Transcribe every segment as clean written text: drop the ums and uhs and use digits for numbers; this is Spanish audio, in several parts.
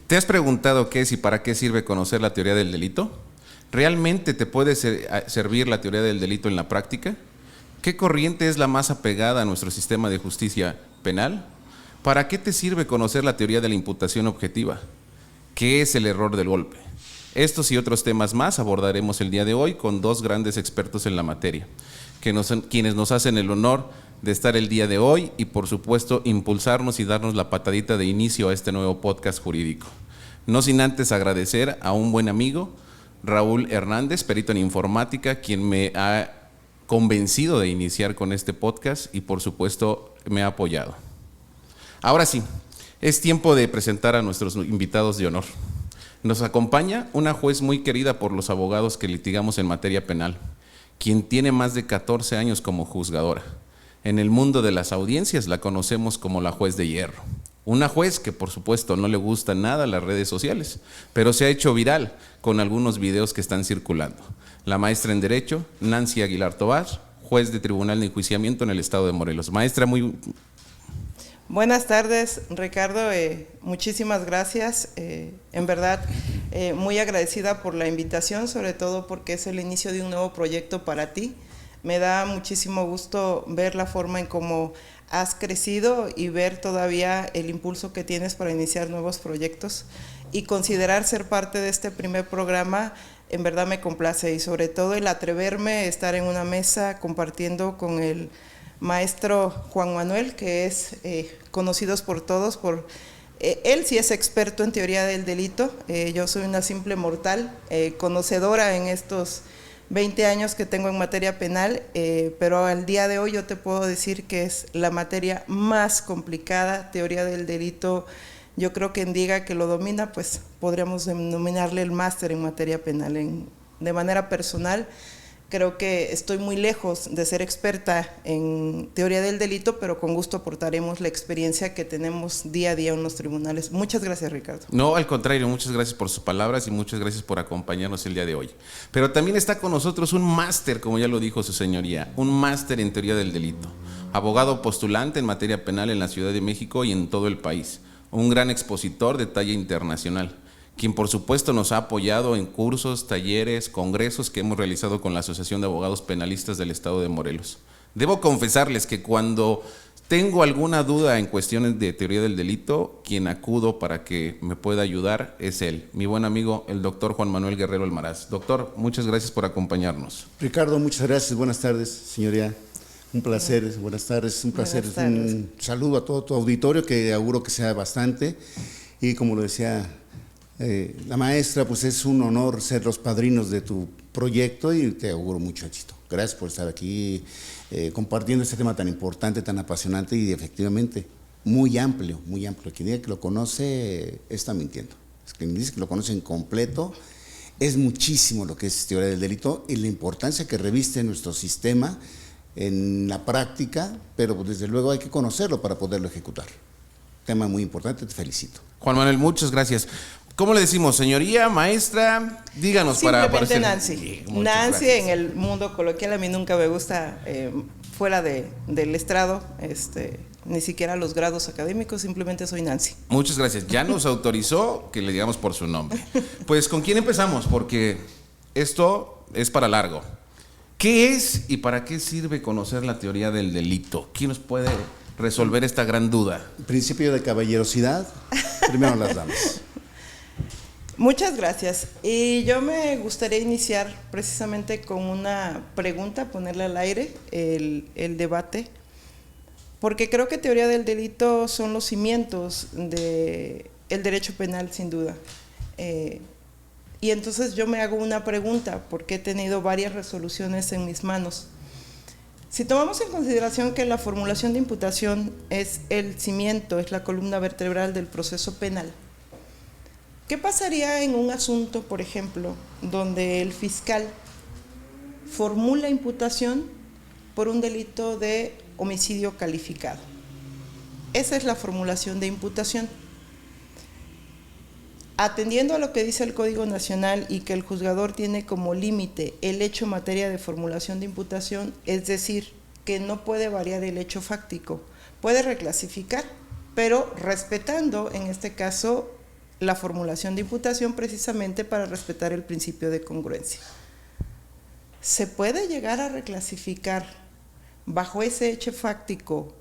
¿Te has preguntado qué es y para qué sirve conocer la teoría del delito? ¿Realmente te puede servir la teoría del delito en la práctica? ¿Qué corriente es la más apegada a nuestro sistema de justicia penal? ¿Para qué te sirve conocer la teoría de la imputación objetiva? ¿Qué es el error del golpe? Estos y otros temas más abordaremos el día de hoy con dos grandes expertos en la materia, quienes nos hacen el honor de estar el día de hoy y, por supuesto, impulsarnos y darnos la patadita de inicio a este nuevo podcast jurídico. No sin antes agradecer a un buen amigo, Raúl Hernández, perito en informática, quien me ha convencido de iniciar con este podcast y, por supuesto, me ha apoyado. Ahora sí, es tiempo de presentar a nuestros invitados de honor. Nos acompaña una juez muy querida por los abogados que litigamos en materia penal, quien tiene más de 14 años como juzgadora. En el mundo de las audiencias la conocemos como la juez de hierro. Una juez que, por supuesto, no le gusta nada las redes sociales, pero se ha hecho viral con algunos videos que están circulando. La maestra en Derecho, Nancy Aguilar Tovar, juez de Tribunal de Enjuiciamiento en el estado de Morelos. Maestra, muy... Buenas tardes, Ricardo. Muchísimas gracias. En verdad, muy agradecida por la invitación, sobre todo porque es el inicio de un nuevo proyecto para ti. Me da muchísimo gusto ver la forma en cómo has crecido y ver todavía el impulso que tienes para iniciar nuevos proyectos. Y considerar ser parte de este primer programa, en verdad me complace. Y sobre todo el atreverme a estar en una mesa compartiendo con el maestro Juan Manuel, que es conocidos por todos, él sí es experto en teoría del delito. Yo soy una simple mortal, conocedora en estos 20 años que tengo en materia penal, pero al día de hoy yo te puedo decir que es la materia más complicada, teoría del delito. Yo creo que en diga que lo domina, pues podríamos denominarle el máster en materia penal. De manera personal, creo que estoy muy lejos de ser experta en teoría del delito, pero con gusto aportaremos la experiencia que tenemos día a día en los tribunales. Muchas gracias, Ricardo. No, al contrario, muchas gracias por sus palabras y muchas gracias por acompañarnos el día de hoy. Pero también está con nosotros un máster, como ya lo dijo su señoría, un máster en teoría del delito, abogado postulante en materia penal en la Ciudad de México y en todo el país, un gran expositor de talla internacional, quien por supuesto nos ha apoyado en cursos, talleres, congresos que hemos realizado con la Asociación de Abogados Penalistas del Estado de Morelos. Debo confesarles que cuando tengo alguna duda en cuestiones de teoría del delito, quien acudo para que me pueda ayudar es él, mi buen amigo, el doctor Juan Manuel Guerrero Almaraz. Doctor, muchas gracias por acompañarnos. Ricardo, muchas gracias. Buenas tardes, señoría. Un placer, buenas tardes, un placer. Un saludo a todo tu auditorio, que auguro que sea bastante. Y como lo decía la maestra, pues es un honor ser los padrinos de tu proyecto y te auguro mucho éxito. Gracias por estar aquí compartiendo este tema tan importante, tan apasionante y efectivamente muy amplio, muy amplio. Quien diga que lo conoce está mintiendo. Quien dice que lo conoce en completo, es muchísimo lo que es teoría del delito y la importancia que reviste en nuestro sistema en la práctica, pero desde luego hay que conocerlo para poderlo ejecutar. Tema muy importante, te felicito. Juan Manuel, muchas gracias. ¿Cómo le decimos? Señoría, maestra, díganos para aparecer. Nancy. Sí, Nancy gracias. En el mundo coloquial, a mí nunca me gusta fuera del estrado, ni siquiera los grados académicos, simplemente soy Nancy. Muchas gracias. Ya nos autorizó que le digamos por su nombre. Pues, ¿con quién empezamos? Porque esto es para largo. ¿Qué es y para qué sirve conocer la teoría del delito? ¿Quién nos puede resolver esta gran duda? Principio de caballerosidad, primero las damas. Muchas gracias. Y yo me gustaría iniciar precisamente con una pregunta, ponerle al aire el debate, porque creo que teoría del delito son los cimientos del derecho penal, sin duda. Y entonces yo me hago una pregunta, porque he tenido varias resoluciones en mis manos. Si tomamos en consideración que la formulación de imputación es el cimiento, es la columna vertebral del proceso penal, ¿qué pasaría en un asunto, por ejemplo, donde el fiscal formula imputación por un delito de homicidio calificado? Esa es la formulación de imputación. Atendiendo a lo que dice el Código Nacional y que el juzgador tiene como límite el hecho en materia de formulación de imputación, es decir, que no puede variar el hecho fáctico, puede reclasificar, pero respetando en este caso la formulación de imputación precisamente para respetar el principio de congruencia. ¿Se puede llegar a reclasificar bajo ese hecho fáctico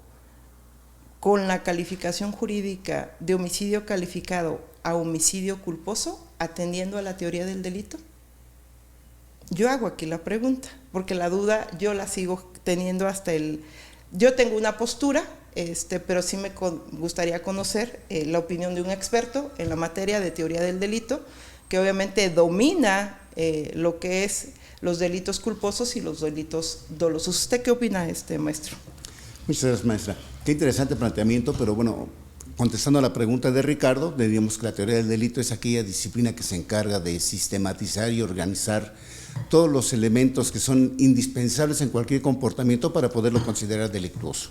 con la calificación jurídica de homicidio calificado a homicidio culposo, atendiendo a la teoría del delito? Yo hago aquí la pregunta, porque la duda yo la sigo teniendo yo tengo una postura, pero sí me gustaría conocer la opinión de un experto en la materia de teoría del delito, que obviamente domina lo que es los delitos culposos y los delitos dolosos. ¿Usted qué opina, maestro? Muchas gracias, maestra. Qué interesante planteamiento, pero bueno, contestando a la pregunta de Ricardo, diríamos que la teoría del delito es aquella disciplina que se encarga de sistematizar y organizar todos los elementos que son indispensables en cualquier comportamiento para poderlo considerar delictuoso.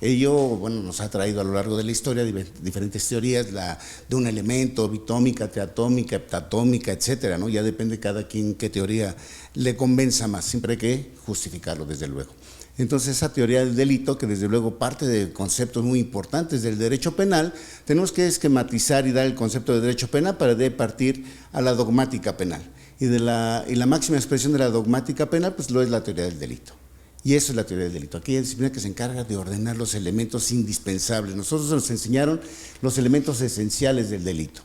Ello, bueno, nos ha traído a lo largo de la historia diferentes teorías, de un elemento, bitómica, triatómica, heptatómica, etcétera, ¿no? Ya depende cada quien qué teoría le convenza más, siempre hay que justificarlo, desde luego. Entonces, esa teoría del delito, que desde luego parte de conceptos muy importantes del derecho penal, tenemos que esquematizar y dar el concepto de derecho penal para de partir a la dogmática penal. Y la máxima expresión de la dogmática penal, pues lo es la teoría del delito. Y eso es la teoría del delito, aquella disciplina que se encarga de ordenar los elementos indispensables. Nosotros nos enseñaron los elementos esenciales del delito.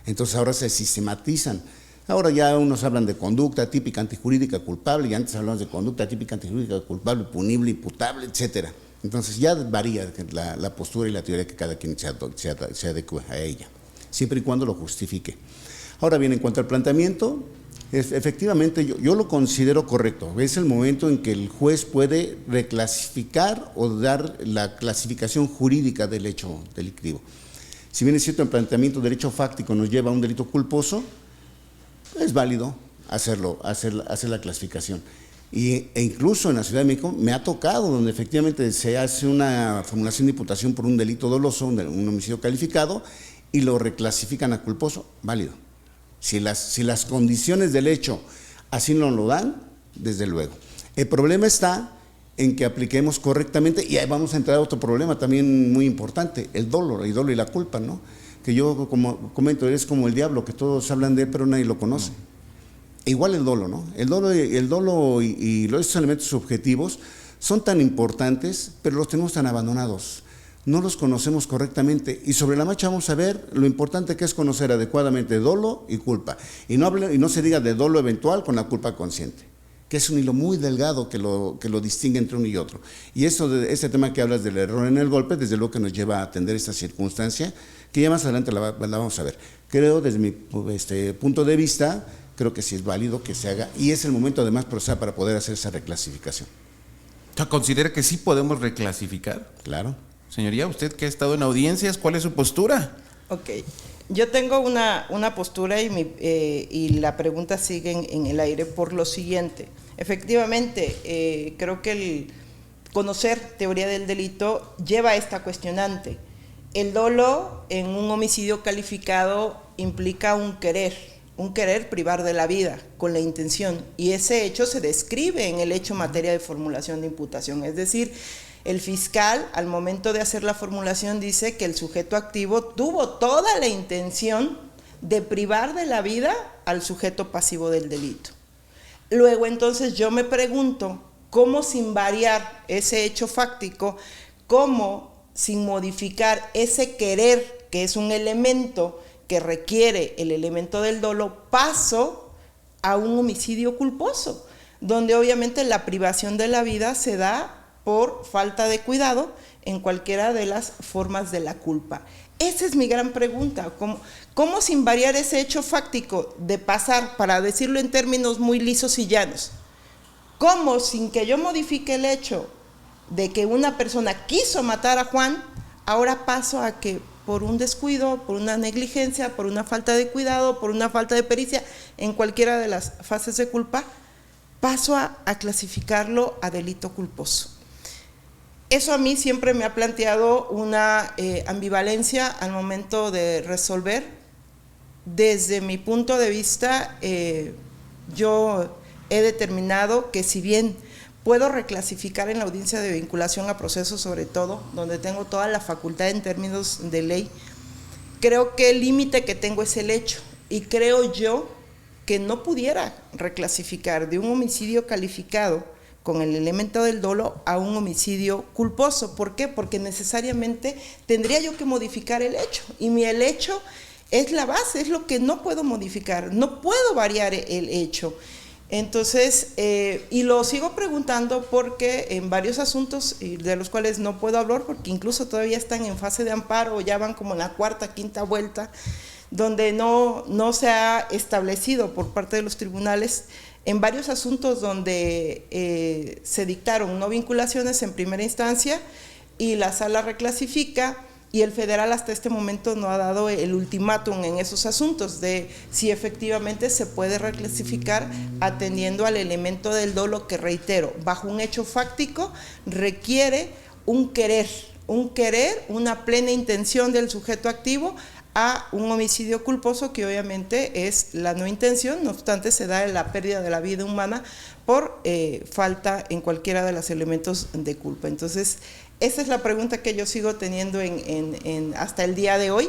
Entonces ahora se sistematizan. Ahora ya unos hablan de conducta típica antijurídica culpable, y antes hablamos de conducta típica antijurídica culpable, punible, imputable, etcétera. Entonces ya varía la postura y la teoría que cada quien se adecue a ella, siempre y cuando lo justifique. Ahora bien, en cuanto al planteamiento, efectivamente yo lo considero correcto. Es el momento en que el juez puede reclasificar o dar la clasificación jurídica del hecho delictivo. Si bien es cierto, el planteamiento de derecho fáctico nos lleva a un delito culposo, es válido hacer la clasificación. E incluso en la Ciudad de México me ha tocado donde efectivamente se hace una formulación de imputación por un delito doloso, un homicidio calificado, y lo reclasifican a culposo, válido. Si las condiciones del hecho así nos lo dan, desde luego. El problema está en que apliquemos correctamente, y ahí vamos a entrar a otro problema también muy importante, el dolo y la culpa, ¿no? Que yo como comento, es como el diablo, que todos hablan de él, pero nadie lo conoce. Igual el dolo, ¿no? El dolo y esos elementos subjetivos son tan importantes, pero los tenemos tan abandonados. No los conocemos correctamente, y sobre la marcha vamos a ver lo importante que es conocer adecuadamente dolo y culpa. Y no se diga de dolo eventual con la culpa consciente, que es un hilo muy delgado que lo distingue entre uno y otro. Y este tema que hablas del error en el golpe, desde luego que nos lleva a atender esta circunstancia, que ya más adelante la vamos a ver. Creo, desde mi punto de vista, creo que sí es válido que se haga, y es el momento además procesar para poder hacer esa reclasificación. ¿Considera que sí podemos reclasificar? Claro. Señoría, usted que ha estado en audiencias, ¿cuál es su postura? Ok, yo tengo una postura y la pregunta sigue en el aire por lo siguiente. Efectivamente, creo que el conocer teoría del delito lleva a esta cuestionante. El dolo en un homicidio calificado implica un querer privar de la vida con la intención, y ese hecho se describe en el hecho en materia de formulación de imputación. Es decir, el fiscal, al momento de hacer la formulación, dice que el sujeto activo tuvo toda la intención de privar de la vida al sujeto pasivo del delito. Luego, entonces, yo me pregunto, ¿cómo sin variar ese hecho fáctico, cómo sin modificar ese querer, que es un elemento que requiere el elemento del dolo, paso a un homicidio culposo, donde obviamente la privación de la vida se da por falta de cuidado en cualquiera de las formas de la culpa? Esa es mi gran pregunta. ¿Cómo sin variar ese hecho fáctico de pasar, para decirlo en términos muy lisos y llanos, cómo sin que yo modifique el hecho de que una persona quiso matar a Juan, ahora paso a que por un descuido, por una negligencia, por una falta de cuidado, por una falta de pericia, en cualquiera de las fases de culpa, paso a clasificarlo a delito culposo? Eso a mí siempre me ha planteado una ambivalencia al momento de resolver. Desde mi punto de vista, yo he determinado que si bien puedo reclasificar en la audiencia de vinculación a proceso, sobre todo, donde tengo toda la facultad en términos de ley, creo que el límite que tengo es el hecho, y creo yo que no pudiera reclasificar de un homicidio calificado con el elemento del dolo a un homicidio culposo. ¿Por qué? Porque necesariamente tendría yo que modificar el hecho, y el hecho es la base, es lo que no puedo modificar, no puedo variar el hecho. Entonces, y lo sigo preguntando porque en varios asuntos de los cuales no puedo hablar porque incluso todavía están en fase de amparo o ya van como en la cuarta, quinta vuelta, donde no se ha establecido por parte de los tribunales, en varios asuntos donde se dictaron no vinculaciones en primera instancia y la sala reclasifica, y el federal hasta este momento no ha dado el ultimátum en esos asuntos de si efectivamente se puede reclasificar atendiendo al elemento del dolo que, reitero, bajo un hecho fáctico requiere un querer, una plena intención del sujeto activo, a un homicidio culposo que obviamente es la no intención, no obstante se da la pérdida de la vida humana por falta en cualquiera de los elementos de culpa. Entonces, esa es la pregunta que yo sigo teniendo hasta el día de hoy.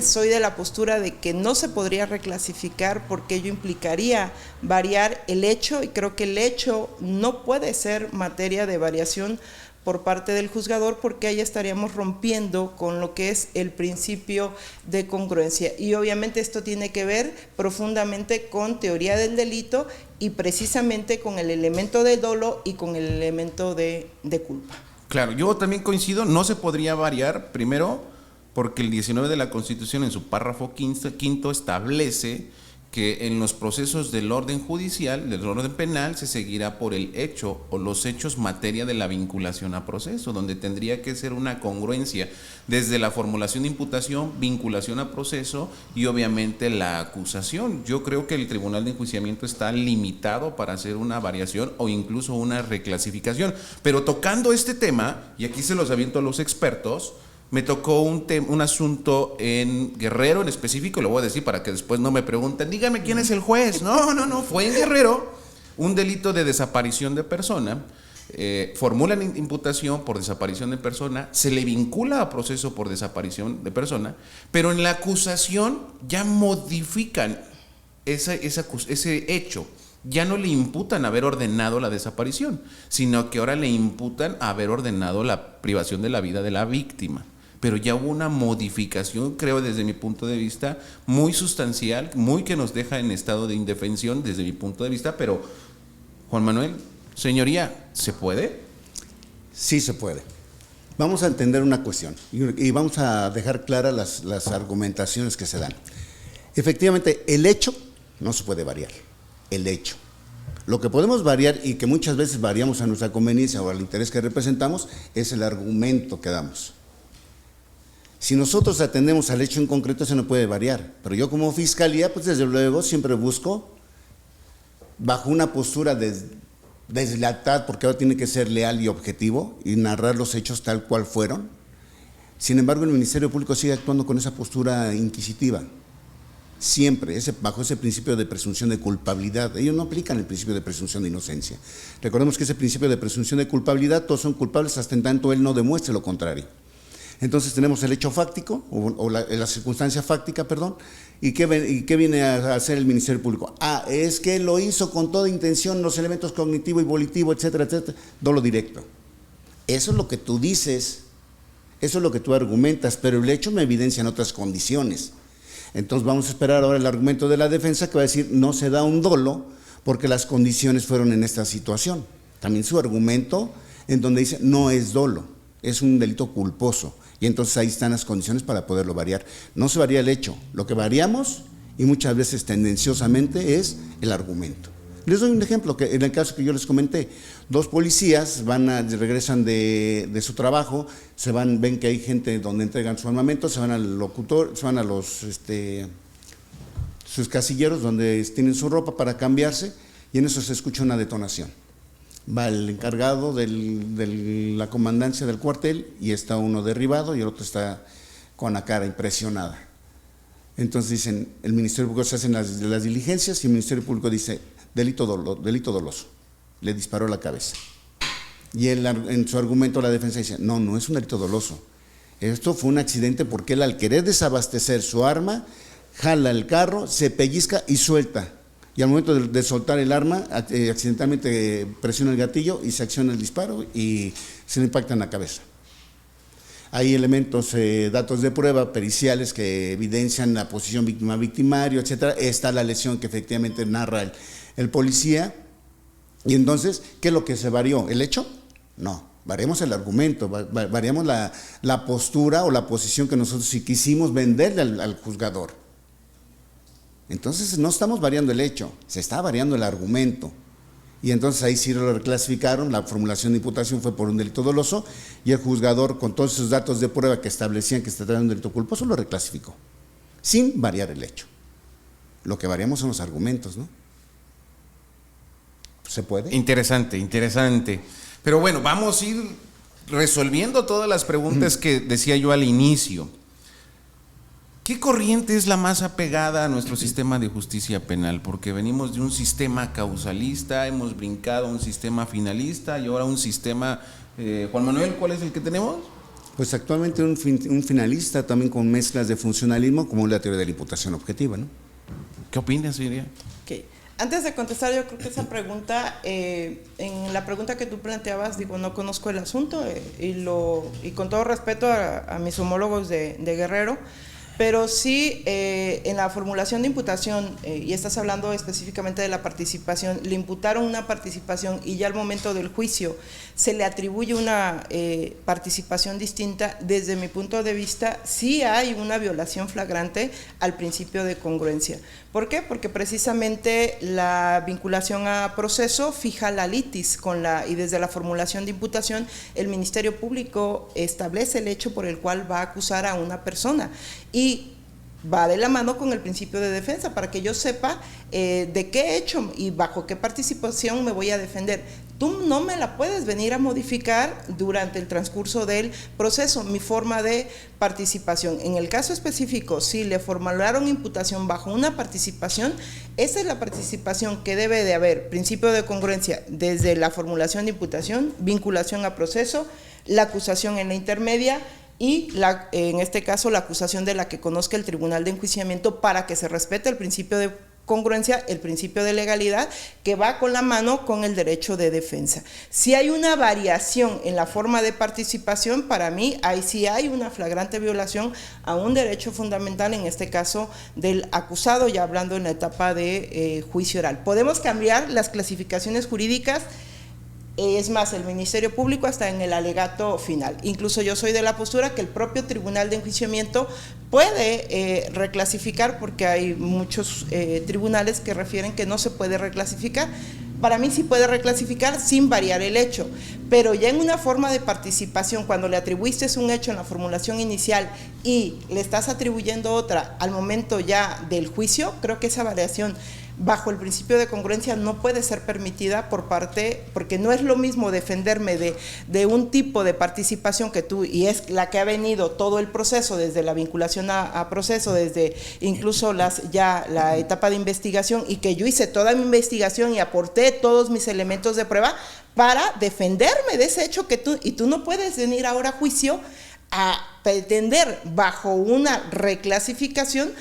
Soy de la postura de que no se podría reclasificar porque ello implicaría variar el hecho, y creo que el hecho no puede ser materia de variación por parte del juzgador, porque ahí estaríamos rompiendo con lo que es el principio de congruencia. Y obviamente esto tiene que ver profundamente con teoría del delito y precisamente con el elemento de dolo y con el elemento de culpa. Claro, yo también coincido, no se podría variar, primero, porque el 19 de la Constitución en su párrafo quinto establece que en los procesos del orden judicial, del orden penal, se seguirá por el hecho o los hechos materia de la vinculación a proceso, donde tendría que ser una congruencia desde la formulación de imputación, vinculación a proceso y obviamente la acusación. Yo creo que el Tribunal de Enjuiciamiento está limitado para hacer una variación o incluso una reclasificación. Pero tocando este tema, y aquí se los aviento a los expertos, me tocó un asunto en Guerrero en específico, lo voy a decir para que después no me pregunten, dígame quién es el juez. No, fue en Guerrero, un delito de desaparición de persona, formulan imputación por desaparición de persona, se le vincula a proceso por desaparición de persona, pero en la acusación ya modifican ese hecho. Ya no le imputan haber ordenado la desaparición, sino que ahora le imputan haber ordenado la privación de la vida de la víctima. Pero ya hubo una modificación, creo desde mi punto de vista, muy sustancial, muy que nos deja en estado de indefensión desde mi punto de vista. Pero, Juan Manuel, señoría, ¿se puede? Sí se puede. Vamos a entender una cuestión y vamos a dejar claras las argumentaciones que se dan. Efectivamente, el hecho no se puede variar. El hecho. Lo que podemos variar y que muchas veces variamos a nuestra conveniencia o al interés que representamos es el argumento que damos. Si nosotros atendemos al hecho en concreto, se no puede variar, pero yo como fiscalía, pues desde luego siempre busco, bajo una postura de deslealtad, porque ahora tiene que ser leal y objetivo y narrar los hechos tal cual fueron. Sin embargo, el Ministerio Público sigue actuando con esa postura inquisitiva. Siempre, bajo ese principio de presunción de culpabilidad. Ellos no aplican el principio de presunción de inocencia. Recordemos que ese principio de presunción de culpabilidad, todos son culpables hasta en tanto él no demuestre lo contrario. Entonces tenemos el hecho fáctico, o la circunstancia fáctica, perdón, ¿y qué viene a hacer el Ministerio Público? Es que lo hizo con toda intención, los elementos cognitivo y volitivo, etcétera, etcétera, dolo directo. Eso es lo que tú dices, eso es lo que tú argumentas, pero el hecho me evidencia en otras condiciones. Entonces vamos a esperar ahora el argumento de la defensa que va a decir no se da un dolo porque las condiciones fueron en esta situación. También su argumento en donde dice no es dolo, es un delito culposo y entonces ahí están las condiciones para poderlo variar. No se varía el hecho, lo que variamos y muchas veces tendenciosamente es el argumento. Les doy un ejemplo, que en el caso que yo les comenté, dos policías regresan de su trabajo, ven que hay gente donde entregan su armamento, se van al locutor, se van a sus casilleros donde tienen su ropa para cambiarse y en eso se escucha una detonación. Va el encargado de la comandancia del cuartel y está uno derribado y el otro está con la cara impresionada. Entonces dicen, el Ministerio Público se hacen las diligencias y el Ministerio Público dice, delito doloso, le disparó la cabeza. Y en su argumento la defensa dice, no es un delito doloso, Esto fue un accidente porque él, al querer desabastecer su arma, jala el carro, se pellizca y suelta. Y al momento de soltar el arma, accidentalmente presiona el gatillo y se acciona el disparo y se le impacta en la cabeza. Hay elementos, datos de prueba periciales que evidencian la posición víctima-victimario, etcétera. Está la lesión que efectivamente narra el policía. Y entonces, ¿qué es lo que se varió? ¿El hecho? No, variamos el argumento, variamos la postura o la posición que nosotros sí quisimos venderle al juzgador. Entonces no estamos variando el hecho, se está variando el argumento. Y entonces ahí sí lo reclasificaron, la formulación de imputación fue por un delito doloso y el juzgador, con todos esos datos de prueba que establecían que se trataba de un delito culposo, lo reclasificó, sin variar el hecho. Lo que variamos son los argumentos, ¿no? ¿Se puede? Interesante, interesante. Pero bueno, vamos a ir resolviendo todas las preguntas que decía yo al inicio. ¿Qué corriente es la más apegada a nuestro sistema de justicia penal? Porque venimos de un sistema causalista, hemos brincado a un sistema finalista y ahora un sistema… Juan Manuel, ¿cuál es el que tenemos? Pues actualmente un finalista también con mezclas de funcionalismo, como la teoría de la imputación objetiva, ¿no? ¿Qué opinas, Iria? Okay. Antes de contestar, yo creo que esa pregunta, en la pregunta que tú planteabas, digo, no conozco el asunto y con todo respeto a mis homólogos de Guerrero, pero sí en la formulación de imputación, y estás hablando específicamente de la participación, le imputaron una participación y ya al momento del juicio se le atribuye una participación distinta. Desde mi punto de vista, sí hay una violación flagrante al principio de congruencia. ¿Por qué? Porque precisamente la vinculación a proceso fija la litis y desde la formulación de imputación el Ministerio Público establece el hecho por el cual va a acusar a una persona y va de la mano con el principio de defensa para que yo sepa de qué hecho y bajo qué participación me voy a defender. Tú no me la puedes venir a modificar durante el transcurso del proceso, mi forma de participación. En el caso específico, si le formularon imputación bajo una participación, esa es la participación que debe de haber, principio de congruencia desde la formulación de imputación, vinculación a proceso, la acusación en la intermedia y en este caso la acusación de la que conozca el Tribunal de Enjuiciamiento para que se respete el principio de congruencia, el principio de legalidad que va con la mano con el derecho de defensa. Si hay una variación en la forma de participación, para mí ahí sí hay una flagrante violación a un derecho fundamental, en este caso del acusado, ya hablando en la etapa de juicio oral. Podemos cambiar las clasificaciones jurídicas. Es más, el Ministerio Público hasta en el alegato final. Incluso yo soy de la postura que el propio Tribunal de Enjuiciamiento puede reclasificar, porque hay muchos tribunales que refieren que no se puede reclasificar. Para mí sí puede reclasificar sin variar el hecho, pero ya en una forma de participación, cuando le atribuiste un hecho en la formulación inicial y le estás atribuyendo otra al momento ya del juicio, creo que esa variación bajo el principio de congruencia no puede ser permitida por parte, porque no es lo mismo defenderme de un tipo de participación que tú, y es la que ha venido todo el proceso, desde la vinculación a proceso, desde incluso la etapa de investigación, y que yo hice toda mi investigación y aporté todos mis elementos de prueba para defenderme de ese hecho y tú no puedes venir ahora a juicio a pretender bajo una reclasificación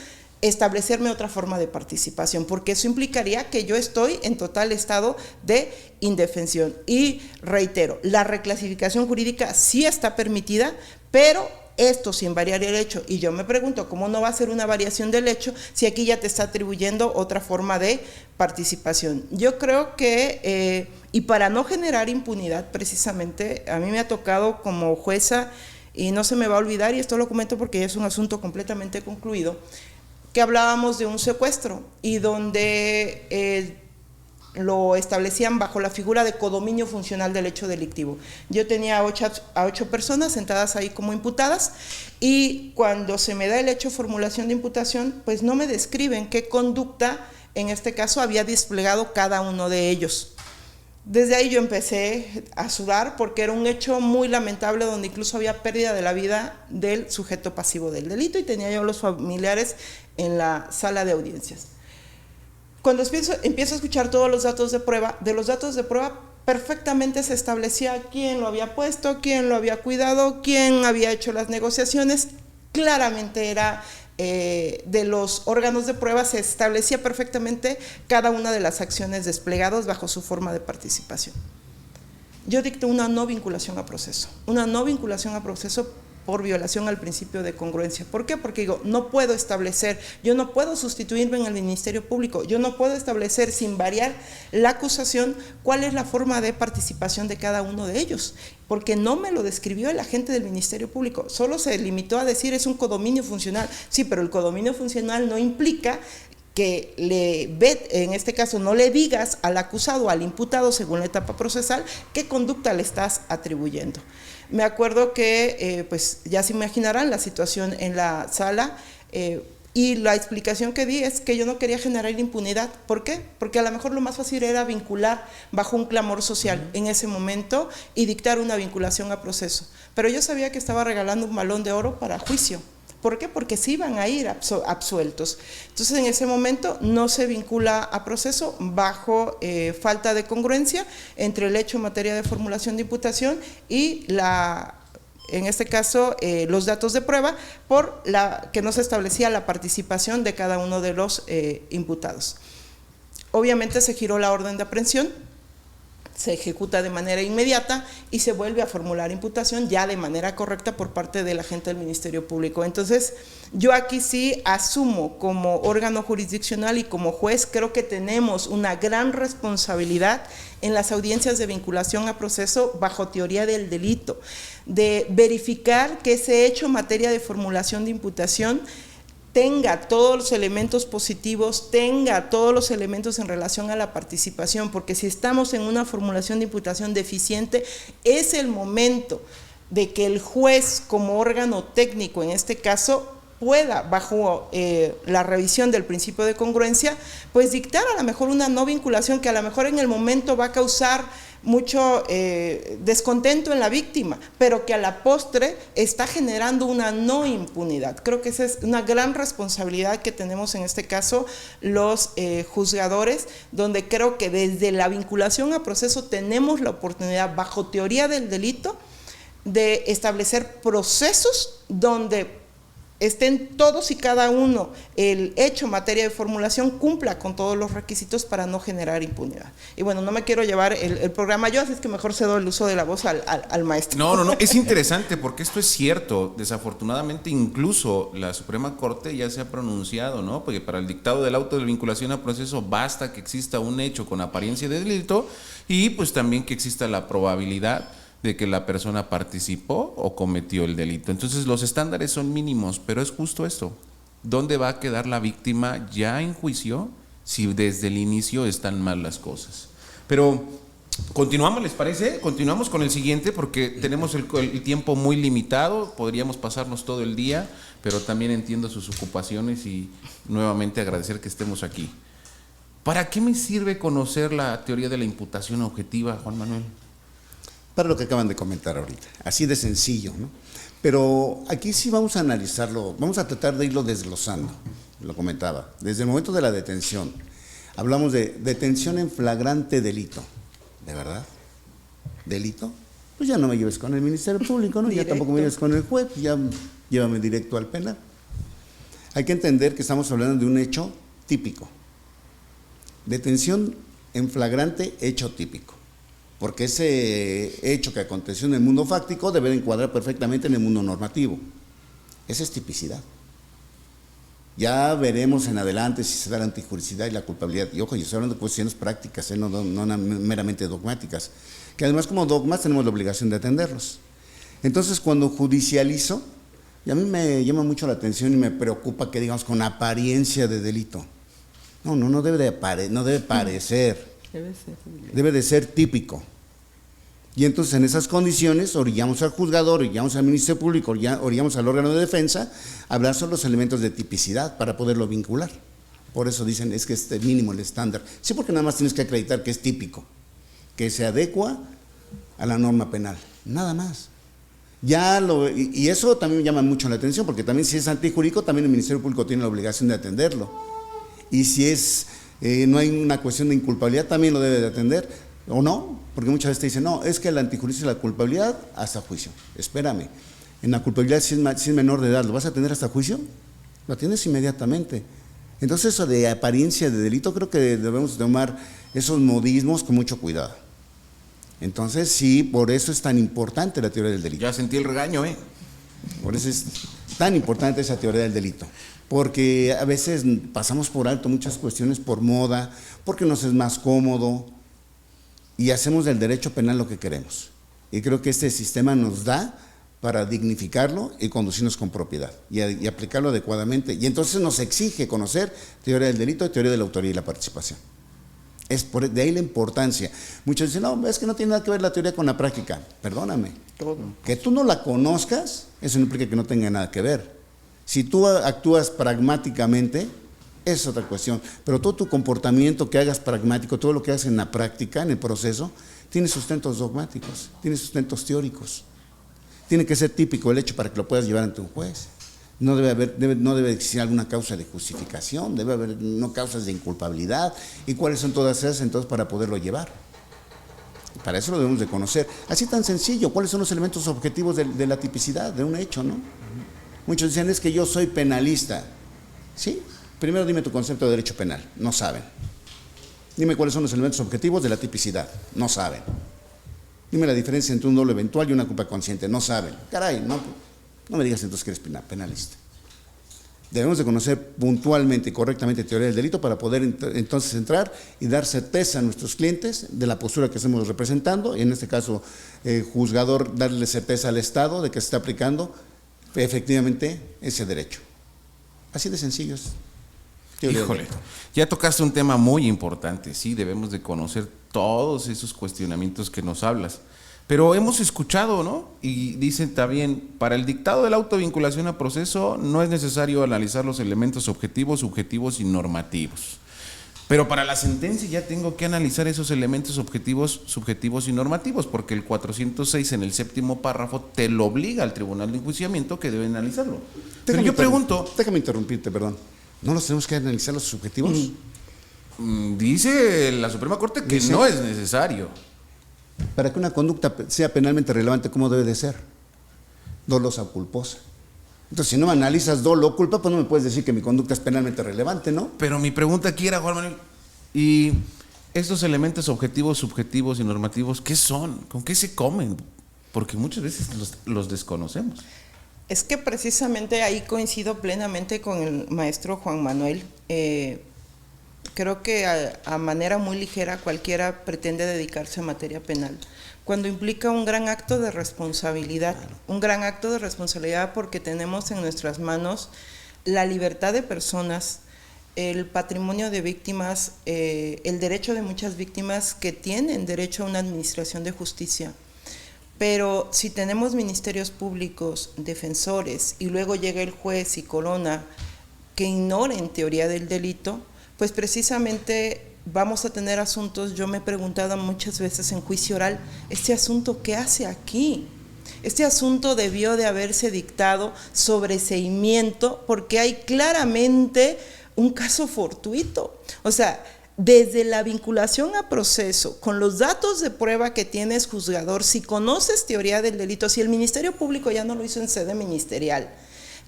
establecerme otra forma de participación, porque eso implicaría que yo estoy en total estado de indefensión. Y reitero, la reclasificación jurídica sí está permitida, pero esto sin variar el hecho. Y yo me pregunto, ¿cómo no va a ser una variación del hecho si aquí ya te está atribuyendo otra forma de participación? Yo creo que, y para no generar impunidad precisamente, a mí me ha tocado como jueza, y no se me va a olvidar, y esto lo comento porque es un asunto completamente concluido, que hablábamos de un secuestro y donde lo establecían bajo la figura de codominio funcional del hecho delictivo. Yo tenía a 8 personas sentadas ahí como imputadas, y cuando se me da el hecho formulación de imputación, pues no me describen qué conducta en este caso había desplegado cada uno de ellos. Desde ahí yo empecé a sudar, porque era un hecho muy lamentable donde incluso había pérdida de la vida del sujeto pasivo del delito, y tenía yo los familiares en la sala de audiencias. Cuando empiezo a escuchar todos los datos de prueba, de los datos de prueba perfectamente se establecía quién lo había puesto, quién lo había cuidado, quién había hecho las negociaciones. Claramente era de los órganos de prueba, se establecía perfectamente cada una de las acciones desplegadas bajo su forma de participación. Yo dicté una no vinculación a proceso, por violación al principio de congruencia. ¿Por qué? Porque digo, no puedo establecer, yo no puedo sustituirme en el Ministerio Público, yo no puedo establecer sin variar la acusación cuál es la forma de participación de cada uno de ellos, porque no me lo describió el agente del Ministerio Público, solo se limitó a decir es un codominio funcional. Sí, pero el codominio funcional no implica que en este caso no le digas al acusado, al imputado, según la etapa procesal, qué conducta le estás atribuyendo. Me acuerdo que, pues ya se imaginarán la situación en la sala, y la explicación que di es que yo no quería generar impunidad. ¿Por qué? Porque a lo mejor lo más fácil era vincular bajo un clamor social en ese momento y dictar una vinculación a proceso. Pero yo sabía que estaba regalando un balón de oro para juicio. ¿Por qué? Porque sí iban a ir absueltos. Entonces, en ese momento no se vincula a proceso bajo falta de congruencia entre el hecho en materia de formulación de imputación y en este caso, los datos de prueba, por que no se establecía la participación de cada uno de los imputados. Obviamente se giró la orden de aprehensión, se ejecuta de manera inmediata y se vuelve a formular imputación ya de manera correcta por parte del agente del Ministerio Público. Entonces, yo aquí sí asumo como órgano jurisdiccional y como juez, creo que tenemos una gran responsabilidad en las audiencias de vinculación a proceso bajo teoría del delito, de verificar que ese hecho en materia de formulación de imputación tenga todos los elementos positivos, tenga todos los elementos en relación a la participación, porque si estamos en una formulación de imputación deficiente, es el momento de que el juez, como órgano técnico en este caso, pueda, bajo la revisión del principio de congruencia, pues dictar a lo mejor una no vinculación que a lo mejor en el momento va a causar mucho descontento en la víctima, pero que a la postre está generando una no impunidad. Creo que esa es una gran responsabilidad que tenemos en este caso los juzgadores, donde creo que desde la vinculación a proceso tenemos la oportunidad, bajo teoría del delito, de establecer procesos donde estén todos y cada uno, el hecho en materia de formulación cumpla con todos los requisitos para no generar impunidad. Y bueno, no me quiero llevar el programa yo, así es que mejor cedo el uso de la voz al maestro. No, es interesante porque esto es cierto. Desafortunadamente, incluso la Suprema Corte ya se ha pronunciado, ¿no? Porque para el dictado del auto de vinculación a proceso basta que exista un hecho con apariencia de delito y pues también que exista la probabilidad de que la persona participó o cometió el delito. Entonces los estándares son mínimos, pero es justo esto. ¿Dónde va a quedar la víctima ya en juicio si desde el inicio están mal las cosas? Pero continuamos, ¿les parece? Continuamos con el siguiente porque tenemos el tiempo muy limitado, podríamos pasarnos todo el día, pero también entiendo sus ocupaciones y nuevamente agradecer que estemos aquí. ¿Para qué me sirve conocer la teoría de la imputación objetiva, Juan Manuel? Para lo que acaban de comentar ahorita, así de sencillo, ¿no? Pero aquí sí vamos a analizarlo, vamos a tratar de irlo desglosando, lo comentaba, desde el momento de la detención. Hablamos de detención en flagrante delito, ¿de verdad? ¿Delito? Pues ya no me lleves con el Ministerio Público, ¿no? Ya tampoco me lleves con el juez, ya llévame directo al penal. Hay que entender que estamos hablando de un hecho típico. Detención en flagrante hecho típico. Porque ese hecho que aconteció en el mundo fáctico debe de encuadrar perfectamente en el mundo normativo. Esa es tipicidad. Ya veremos en adelante si se da la antijuricidad y la culpabilidad. Y ojo, yo estoy hablando de cuestiones prácticas, no meramente dogmáticas, que además como dogmas tenemos la obligación de atenderlos. Entonces, cuando judicializo, y a mí me llama mucho la atención y me preocupa que digamos con apariencia de delito. No debe parecer. Debe de ser típico. Y entonces en esas condiciones orillamos al juzgador, orillamos al Ministerio Público, orillamos al órgano de defensa a hablar sobre los elementos de tipicidad para poderlo vincular. Por eso dicen es que es el mínimo, el estándar. Sí, porque nada más tienes que acreditar que es típico, que se adecua a la norma penal, nada más. Y eso también me llama mucho la atención, porque también si es antijurídico, también el Ministerio Público tiene la obligación de atenderlo. Y si no hay una cuestión de inculpabilidad, también lo debe de atender. ¿O no? Porque muchas veces te dicen, no, es que el antijuicio es la culpabilidad hasta juicio. Espérame, en la culpabilidad si es menor de edad, ¿lo vas a tener hasta juicio? Lo tienes inmediatamente. Entonces eso de apariencia de delito, creo que debemos tomar esos modismos con mucho cuidado. Entonces sí, por eso es tan importante la teoría del delito. Ya sentí el regaño, Por eso es tan importante esa teoría del delito. Porque a veces pasamos por alto muchas cuestiones por moda, porque nos es más cómodo y hacemos del derecho penal lo que queremos. Y creo que este sistema nos da para dignificarlo y conducirnos con propiedad y aplicarlo adecuadamente. Y entonces nos exige conocer teoría del delito, teoría de la autoría y la participación. De ahí la importancia. Muchos dicen, no, es que no tiene nada que ver la teoría con la práctica. Perdóname. Que tú no la conozcas, eso no implica que no tenga nada que ver. Si tú actúas pragmáticamente, es otra cuestión. Pero todo tu comportamiento que hagas pragmático, todo lo que hagas en la práctica, en el proceso, tiene sustentos dogmáticos, tiene sustentos teóricos. Tiene que ser típico el hecho para que lo puedas llevar ante un juez. No debe existir alguna causa de justificación, debe haber no causas de inculpabilidad. ¿Y cuáles son todas esas entonces para poderlo llevar? Para eso lo debemos de conocer. Así tan sencillo, ¿cuáles son los elementos objetivos de la tipicidad, de un hecho, no? Muchos dicen, es que yo soy penalista. ¿Sí? Primero dime tu concepto de derecho penal, no saben. Dime cuáles son los elementos objetivos de la tipicidad, no saben. Dime la diferencia entre un dolo eventual y una culpa consciente, no saben. Caray, no me digas entonces que eres penalista. Debemos de conocer puntualmente y correctamente teoría del delito para poder entonces entrar y dar certeza a nuestros clientes de la postura que estamos representando, y en este caso, juzgador, darle certeza al Estado de que se está aplicando efectivamente ese derecho. Así de sencillo es. Híjole, ya tocaste un tema muy importante, sí, debemos de conocer todos esos cuestionamientos que nos hablas. Pero hemos escuchado, ¿no? Y dicen también, para el dictado de la autovinculación a proceso no es necesario analizar los elementos objetivos, subjetivos y normativos. Pero para la sentencia ya tengo que analizar esos elementos objetivos, subjetivos y normativos, porque el 406 en el séptimo párrafo te lo obliga al tribunal de enjuiciamiento que debe analizarlo. Pero yo pregunto... Déjame interrumpirte, perdón. ¿No los tenemos que analizar los subjetivos? Dice la Suprema Corte que no es necesario. Para que una conducta sea penalmente relevante, ¿cómo debe de ser? Dolosa o culposa. Entonces, si no me analizas dolo o culpa, pues no me puedes decir que mi conducta es penalmente relevante, ¿no? Pero mi pregunta aquí era, Juan Manuel, ¿y estos elementos objetivos, subjetivos y normativos, qué son? ¿Con qué se comen? Porque muchas veces los desconocemos. Es que precisamente ahí coincido plenamente con el maestro Juan Manuel. Creo que a manera muy ligera cualquiera pretende dedicarse a materia penal, cuando implica un gran acto de responsabilidad, un gran acto de responsabilidad porque tenemos en nuestras manos la libertad de personas, el patrimonio de víctimas, el derecho de muchas víctimas que tienen derecho a una administración de justicia. Pero si tenemos ministerios públicos, defensores, y luego llega el juez y corona que ignoren teoría del delito, pues precisamente vamos a tener asuntos. Yo me he preguntado muchas veces en juicio oral, ¿este asunto qué hace aquí? Este asunto debió de haberse dictado sobreseimiento porque hay claramente un caso fortuito. O sea, desde la vinculación a proceso, con los datos de prueba que tienes juzgador, si conoces teoría del delito, si el Ministerio Público ya no lo hizo en sede ministerial,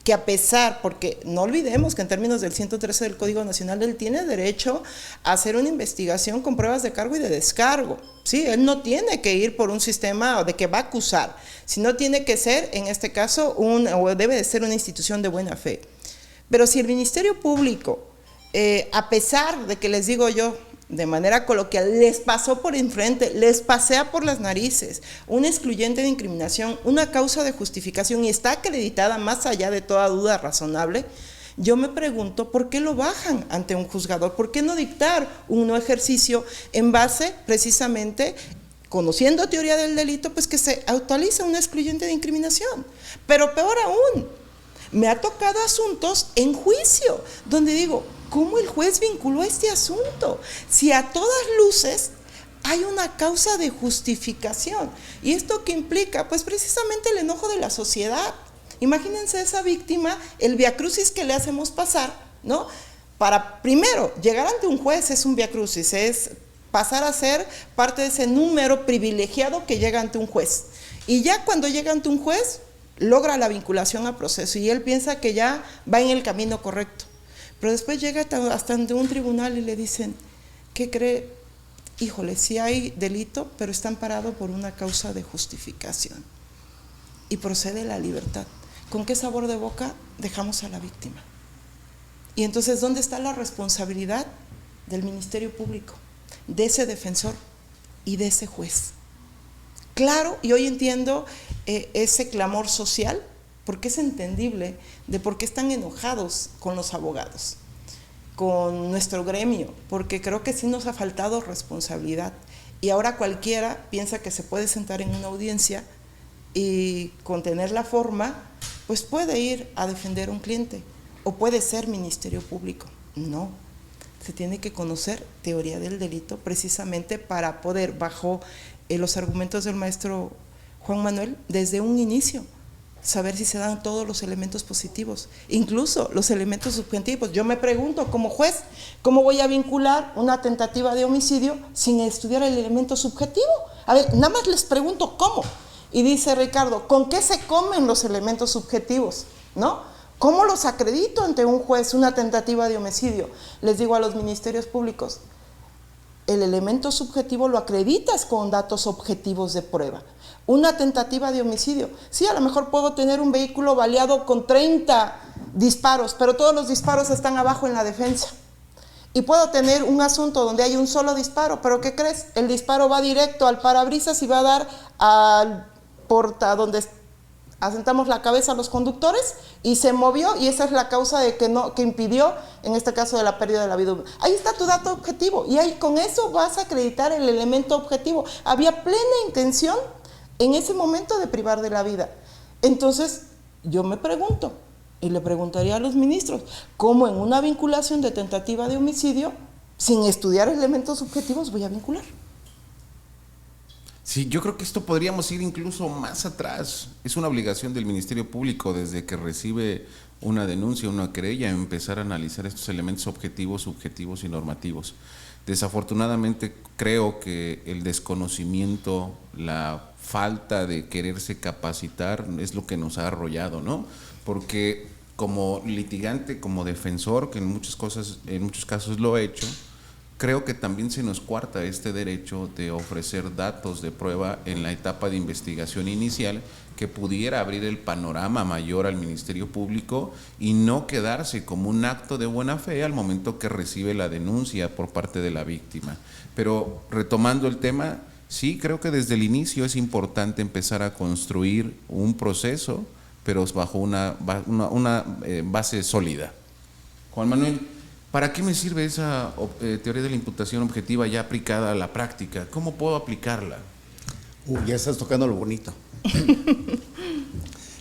que a pesar, porque no olvidemos que en términos del 113 del Código Nacional, él tiene derecho a hacer una investigación con pruebas de cargo y de descargo, ¿sí? Él no tiene que ir por un sistema de que va a acusar, sino tiene que ser, en este caso, o debe de ser una institución de buena fe. Pero si el Ministerio Público, a pesar de que les digo yo, de manera coloquial, les pasó por enfrente, les pasea por las narices, una excluyente de incriminación, una causa de justificación y está acreditada más allá de toda duda razonable, yo me pregunto por qué lo bajan ante un juzgador, por qué no dictar un no ejercicio en base precisamente, conociendo teoría del delito, pues que se actualiza una excluyente de incriminación. Pero peor aún, me ha tocado asuntos en juicio, donde digo, ¿cómo el juez vinculó este asunto? Si a todas luces hay una causa de justificación. ¿Y esto qué implica? Pues precisamente el enojo de la sociedad. Imagínense esa víctima, el viacrucis que le hacemos pasar, ¿no? Para, primero, llegar ante un juez es un viacrucis, es pasar a ser parte de ese número privilegiado que llega ante un juez. Y ya cuando llega ante un juez, logra la vinculación a proceso y él piensa que ya va en el camino correcto. Pero después llega hasta ante un tribunal y le dicen, ¿qué cree? Híjole, sí hay delito, pero está amparado por una causa de justificación. Y procede la libertad. ¿Con qué sabor de boca dejamos a la víctima? Y entonces, ¿dónde está la responsabilidad del Ministerio Público, de ese defensor y de ese juez? Claro, y hoy entiendo ese clamor social, porque es entendible de por qué están enojados con los abogados, con nuestro gremio, porque creo que sí nos ha faltado responsabilidad. Y ahora cualquiera piensa que se puede sentar en una audiencia y con tener la forma, pues puede ir a defender a un cliente o puede ser Ministerio Público. No, se tiene que conocer teoría del delito precisamente para poder, bajo los argumentos del maestro Juan Manuel, desde un inicio, saber si se dan todos los elementos positivos, incluso los elementos subjetivos. Yo me pregunto, como juez, ¿cómo voy a vincular una tentativa de homicidio sin estudiar el elemento subjetivo? A ver, nada más les pregunto cómo. Y dice Ricardo, ¿con qué se comen los elementos subjetivos? ¿No? ¿Cómo los acredito ante un juez una tentativa de homicidio? Les digo a los ministerios públicos, el elemento subjetivo lo acreditas con datos objetivos de prueba. Una tentativa de homicidio, sí, a lo mejor puedo tener un vehículo baleado con 30 disparos, pero todos los disparos están abajo en la defensa. Y puedo tener un asunto donde hay un solo disparo, pero ¿qué crees? El disparo va directo al parabrisas y va a dar al porta donde asentamos la cabeza a los conductores y se movió, y esa es la causa de que impidió, en este caso, de la pérdida de la vida humana. Ahí está tu dato objetivo y ahí con eso vas a acreditar el elemento objetivo. Había plena intención en ese momento de privar de la vida. Entonces, yo me pregunto, y le preguntaría a los ministros, ¿cómo en una vinculación de tentativa de homicidio, sin estudiar elementos subjetivos, voy a vincular? Sí, yo creo que esto podríamos ir incluso más atrás. Es una obligación del Ministerio Público, desde que recibe una denuncia, una querella, empezar a analizar estos elementos objetivos, subjetivos y normativos. Desafortunadamente creo que el desconocimiento, la falta de quererse capacitar es lo que nos ha arrollado, ¿no? Porque como litigante, como defensor, que en muchos casos lo he hecho, creo que también se nos coarta este derecho de ofrecer datos de prueba en la etapa de investigación inicial que pudiera abrir el panorama mayor al Ministerio Público y no quedarse como un acto de buena fe al momento que recibe la denuncia por parte de la víctima. Pero retomando el tema, sí, creo que desde el inicio es importante empezar a construir un proceso, pero bajo una base sólida. Juan Manuel, ¿para qué me sirve esa teoría de la imputación objetiva ya aplicada a la práctica? ¿Cómo puedo aplicarla? Ya estás tocando lo bonito.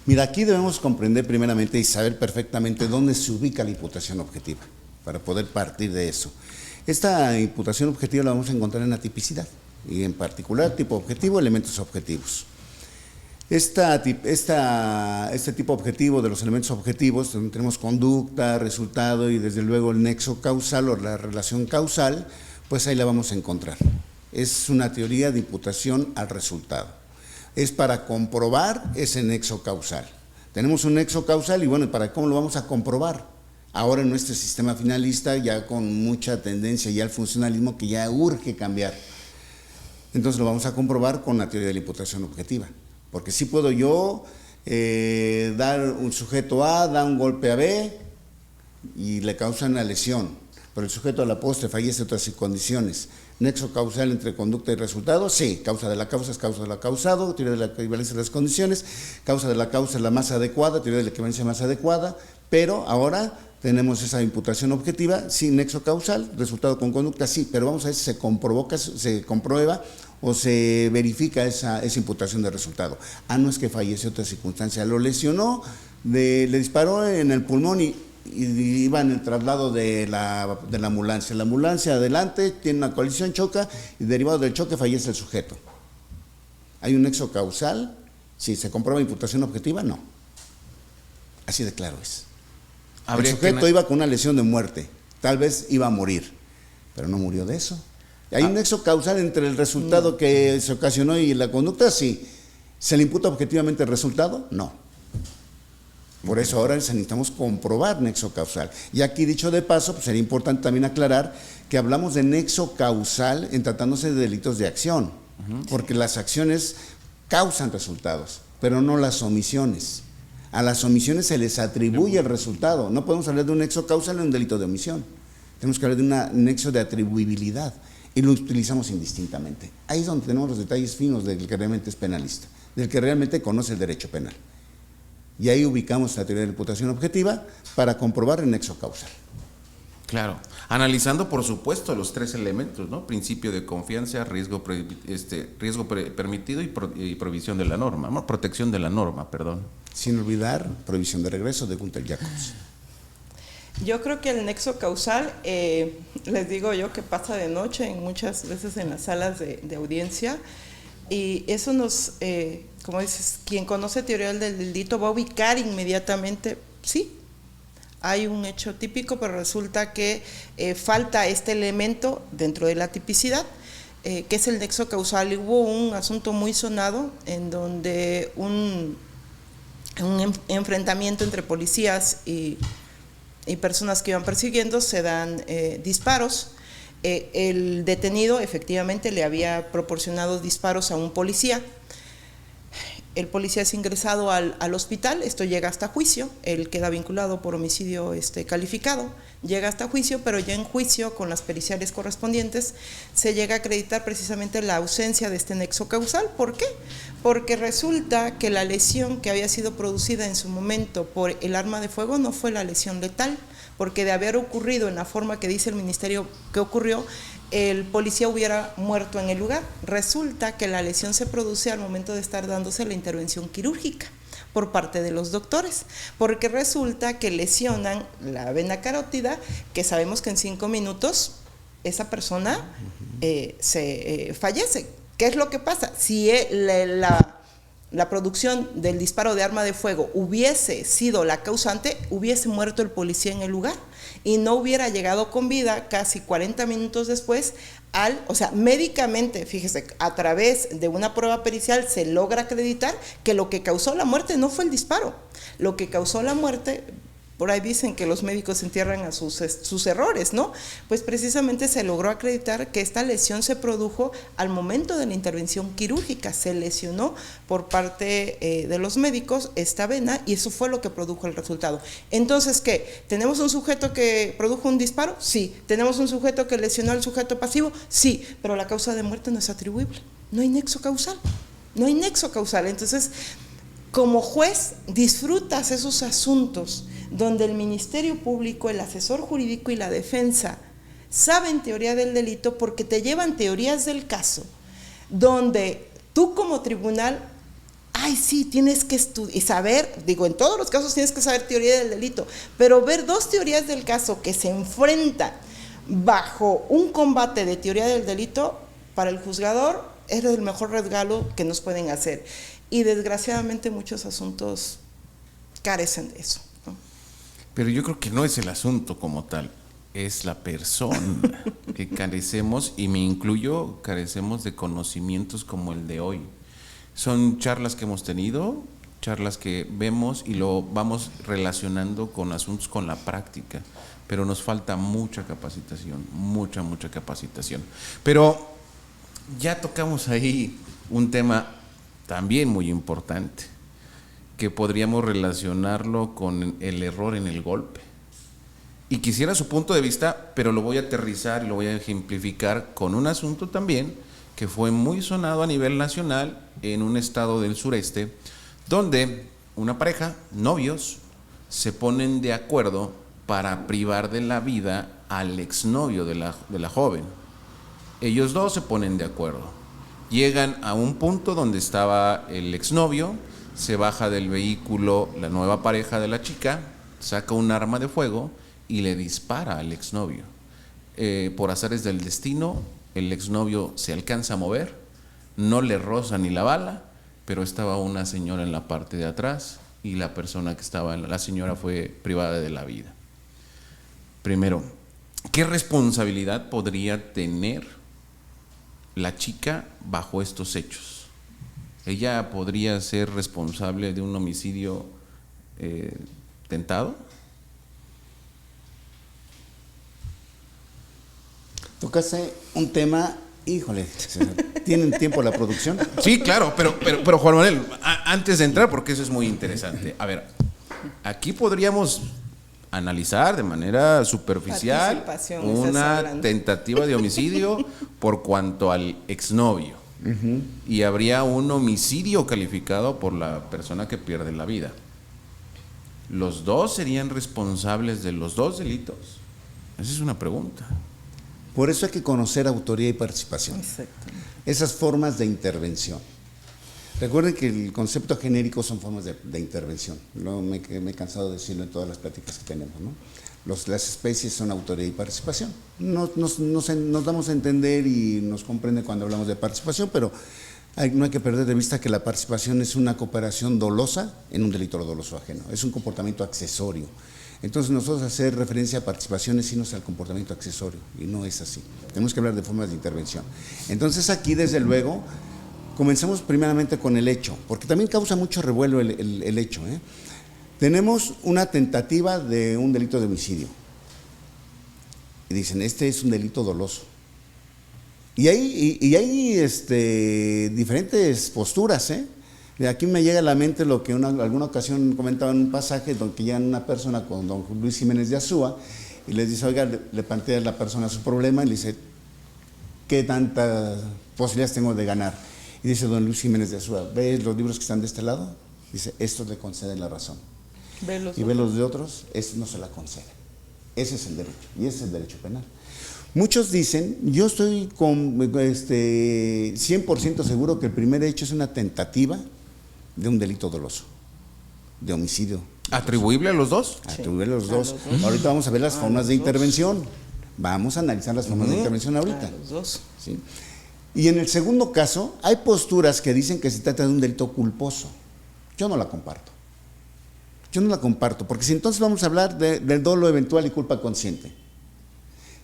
Mira, aquí debemos comprender primeramente y saber perfectamente dónde se ubica la imputación objetiva, para poder partir de eso. Esta imputación objetiva la vamos a encontrar en la tipicidad, y en particular tipo objetivo, elementos objetivos. Este tipo objetivo de los elementos objetivos, donde tenemos conducta, resultado y desde luego el nexo causal o la relación causal, pues ahí la vamos a encontrar. Es una teoría de imputación al resultado. Es para comprobar ese nexo causal. Tenemos un nexo causal y bueno, ¿para cómo lo vamos a comprobar? Ahora en nuestro sistema finalista ya con mucha tendencia ya al funcionalismo que ya urge cambiar. Entonces lo vamos a comprobar con la teoría de la imputación objetiva. Porque sí puedo yo dar un sujeto A, da un golpe a B y le causa una lesión, pero el sujeto a la postre fallece en otras condiciones. Nexo causal entre conducta y resultado, sí, causa de la causa es causa de la causado, teoría de la equivalencia de las condiciones, causa de la causa es la más adecuada, teoría de la equivalencia más adecuada, pero ahora tenemos esa imputación objetiva, sí, nexo causal, resultado con conducta, sí, pero vamos a ver si se comprueba o se verifica esa imputación de resultado. No es que fallece otra circunstancia, lo lesionó, le disparó en el pulmón y iba en el traslado de la ambulancia. La ambulancia adelante tiene una colisión, choca y derivado del choque fallece el sujeto. ¿Hay un nexo causal? Sí. ¿Se comprueba imputación objetiva? No. Así de claro es. El sujeto iba con una lesión de muerte, tal vez iba a morir, pero no murió de eso. ¿Hay un nexo causal entre el resultado que se ocasionó y la conducta? Sí. ¿Se le imputa objetivamente el resultado? No. Por eso ahora necesitamos comprobar nexo causal. Y aquí, dicho de paso, pues sería importante también aclarar que hablamos de nexo causal en tratándose de delitos de acción, porque las acciones causan resultados, pero no las omisiones. A las omisiones se les atribuye el resultado. No podemos hablar de un nexo causal en un delito de omisión. Tenemos que hablar de un nexo de atribuibilidad y lo utilizamos indistintamente. Ahí es donde tenemos los detalles finos del que realmente es penalista, del que realmente conoce el derecho penal. Y ahí ubicamos la teoría de la imputación objetiva para comprobar el nexo causal. Claro, analizando por supuesto los tres elementos, ¿no? Principio de confianza, riesgo permitido y provisión de la norma, ¿no? Protección de la norma, perdón. Sin olvidar prohibición de regreso de Gunther Jacobs. Yo creo que el nexo causal, les digo yo que pasa de noche muchas veces en las salas de audiencia, y eso nos, como dices, quien conoce teoría del delito va a ubicar inmediatamente, sí, hay un hecho típico, pero resulta que falta este elemento dentro de la tipicidad, que es el nexo causal. Y hubo un asunto muy sonado en donde un enfrentamiento entre policías y personas que iban persiguiendo, se dan disparos. El detenido efectivamente le había proporcionado disparos a un policía. El policía es ingresado al hospital, esto llega hasta juicio, él queda vinculado por homicidio calificado, llega hasta juicio, pero ya en juicio con las periciales correspondientes se llega a acreditar precisamente la ausencia de este nexo causal. ¿Por qué? Porque resulta que la lesión que había sido producida en su momento por el arma de fuego no fue la lesión letal, porque de haber ocurrido en la forma que dice el ministerio que ocurrió, el policía hubiera muerto en el lugar. Resulta que la lesión se produce al momento de estar dándose la intervención quirúrgica por parte de los doctores, porque resulta que lesionan la vena carótida, que sabemos que en 5 minutos esa persona se fallece. ¿Qué es lo que pasa? Si la producción del disparo de arma de fuego hubiese sido la causante, hubiese muerto el policía en el lugar y no hubiera llegado con vida casi 40 minutos después o sea, médicamente, fíjese, a través de una prueba pericial se logra acreditar que lo que causó la muerte no fue el disparo. Lo que causó la muerte, por ahí dicen que los médicos entierran a sus errores, ¿no? Pues precisamente se logró acreditar que esta lesión se produjo al momento de la intervención quirúrgica, se lesionó por parte de los médicos esta vena y eso fue lo que produjo el resultado. Entonces, ¿qué? ¿Tenemos un sujeto que produjo un disparo? Sí. ¿Tenemos un sujeto que lesionó al sujeto pasivo? Sí, pero la causa de muerte no es atribuible, no hay nexo causal, no hay nexo causal. Entonces, como juez disfrutas esos asuntos donde el Ministerio Público, el asesor jurídico y la defensa saben teoría del delito porque te llevan teorías del caso, donde tú como tribunal, ay sí, tienes que estudiar y saber, digo, en todos los casos tienes que saber teoría del delito, pero ver dos teorías del caso que se enfrentan bajo un combate de teoría del delito, para el juzgador es el mejor regalo que nos pueden hacer. Y desgraciadamente muchos asuntos carecen de eso, ¿no? Pero yo creo que no es el asunto como tal, es la persona que carecemos, y me incluyo, carecemos de conocimientos como el de hoy. Son charlas que hemos tenido, charlas que vemos y lo vamos relacionando con asuntos con la práctica, pero nos falta mucha capacitación, mucha capacitación. Pero ya tocamos ahí un tema también muy importante, que podríamos relacionarlo con el error en el golpe. Y quisiera su punto de vista, pero lo voy a aterrizar y lo voy a ejemplificar con un asunto también que fue muy sonado a nivel nacional en un estado del sureste, donde una pareja, novios, se ponen de acuerdo para privar de la vida al exnovio de la joven. Ellos dos se ponen de acuerdo. Llegan a un punto donde estaba el exnovio, se baja del vehículo la nueva pareja de la chica, saca un arma de fuego y le dispara al exnovio. Por azares del destino, el exnovio se alcanza a mover, no le roza ni la bala, pero estaba una señora en la parte de atrás y la persona que estaba, la señora, fue privada de la vida. Primero, ¿qué responsabilidad podría tener la chica bajo estos hechos? ¿Ella podría ser responsable de un homicidio tentado? Tocaste un tema, híjole, ¿tienen tiempo la producción? Sí, claro, pero Juan Manuel, antes de entrar, porque eso es muy interesante. A ver, aquí podríamos analizar de manera superficial Participación, una estás hablando. tentativa de homicidio por cuanto al exnovio. Y habría un homicidio calificado por la persona que pierde la vida. ¿Los dos serían responsables de los dos delitos? Esa es una pregunta. Por eso hay que conocer autoría y participación. Exacto. Esas formas de intervención. Recuerden que el concepto genérico son formas de intervención. No me he cansado de decirlo en todas las pláticas que tenemos, ¿no? Las especies son autoría y participación. Nos damos a entender y nos comprende cuando hablamos de participación, pero no hay que perder de vista que la participación es una cooperación dolosa en un delito doloso ajeno. Es un comportamiento accesorio. Entonces nosotros hacer referencia a participación es irnos al comportamiento accesorio, y no es así. Tenemos que hablar de formas de intervención. Entonces aquí, desde luego, comenzamos primeramente con el hecho, porque también causa mucho revuelo el hecho, ¿eh? Tenemos una tentativa de un delito de homicidio. Y dicen, este es un delito doloso. Y hay diferentes posturas, ¿eh? De aquí me llega a la mente lo que alguna ocasión comentaba en un pasaje, donde llega una persona con don Luis Jiménez de Azúa y les dice, oiga, le plantea a la persona su problema y le dice, ¿qué tantas posibilidades tengo de ganar? Y dice don Luis Jiménez de Azúa, ¿ves los libros que están de este lado? Dice, estos le conceden la razón. Y ve los de otros, estos no se la conceden. Ese es el derecho, y ese es el derecho penal. Muchos dicen, yo estoy 100% seguro que el primer hecho es una tentativa de un delito doloso, de homicidio. ¿Atribuible a los dos? Atribuible a los dos. Ahorita vamos a ver las formas de intervención. Vamos a analizar las formas de intervención ahorita. A los dos. ¿Sí? Y en el segundo caso, hay posturas que dicen que se trata de un delito culposo. Yo no la comparto. Porque si entonces vamos a hablar del dolo eventual y culpa consciente.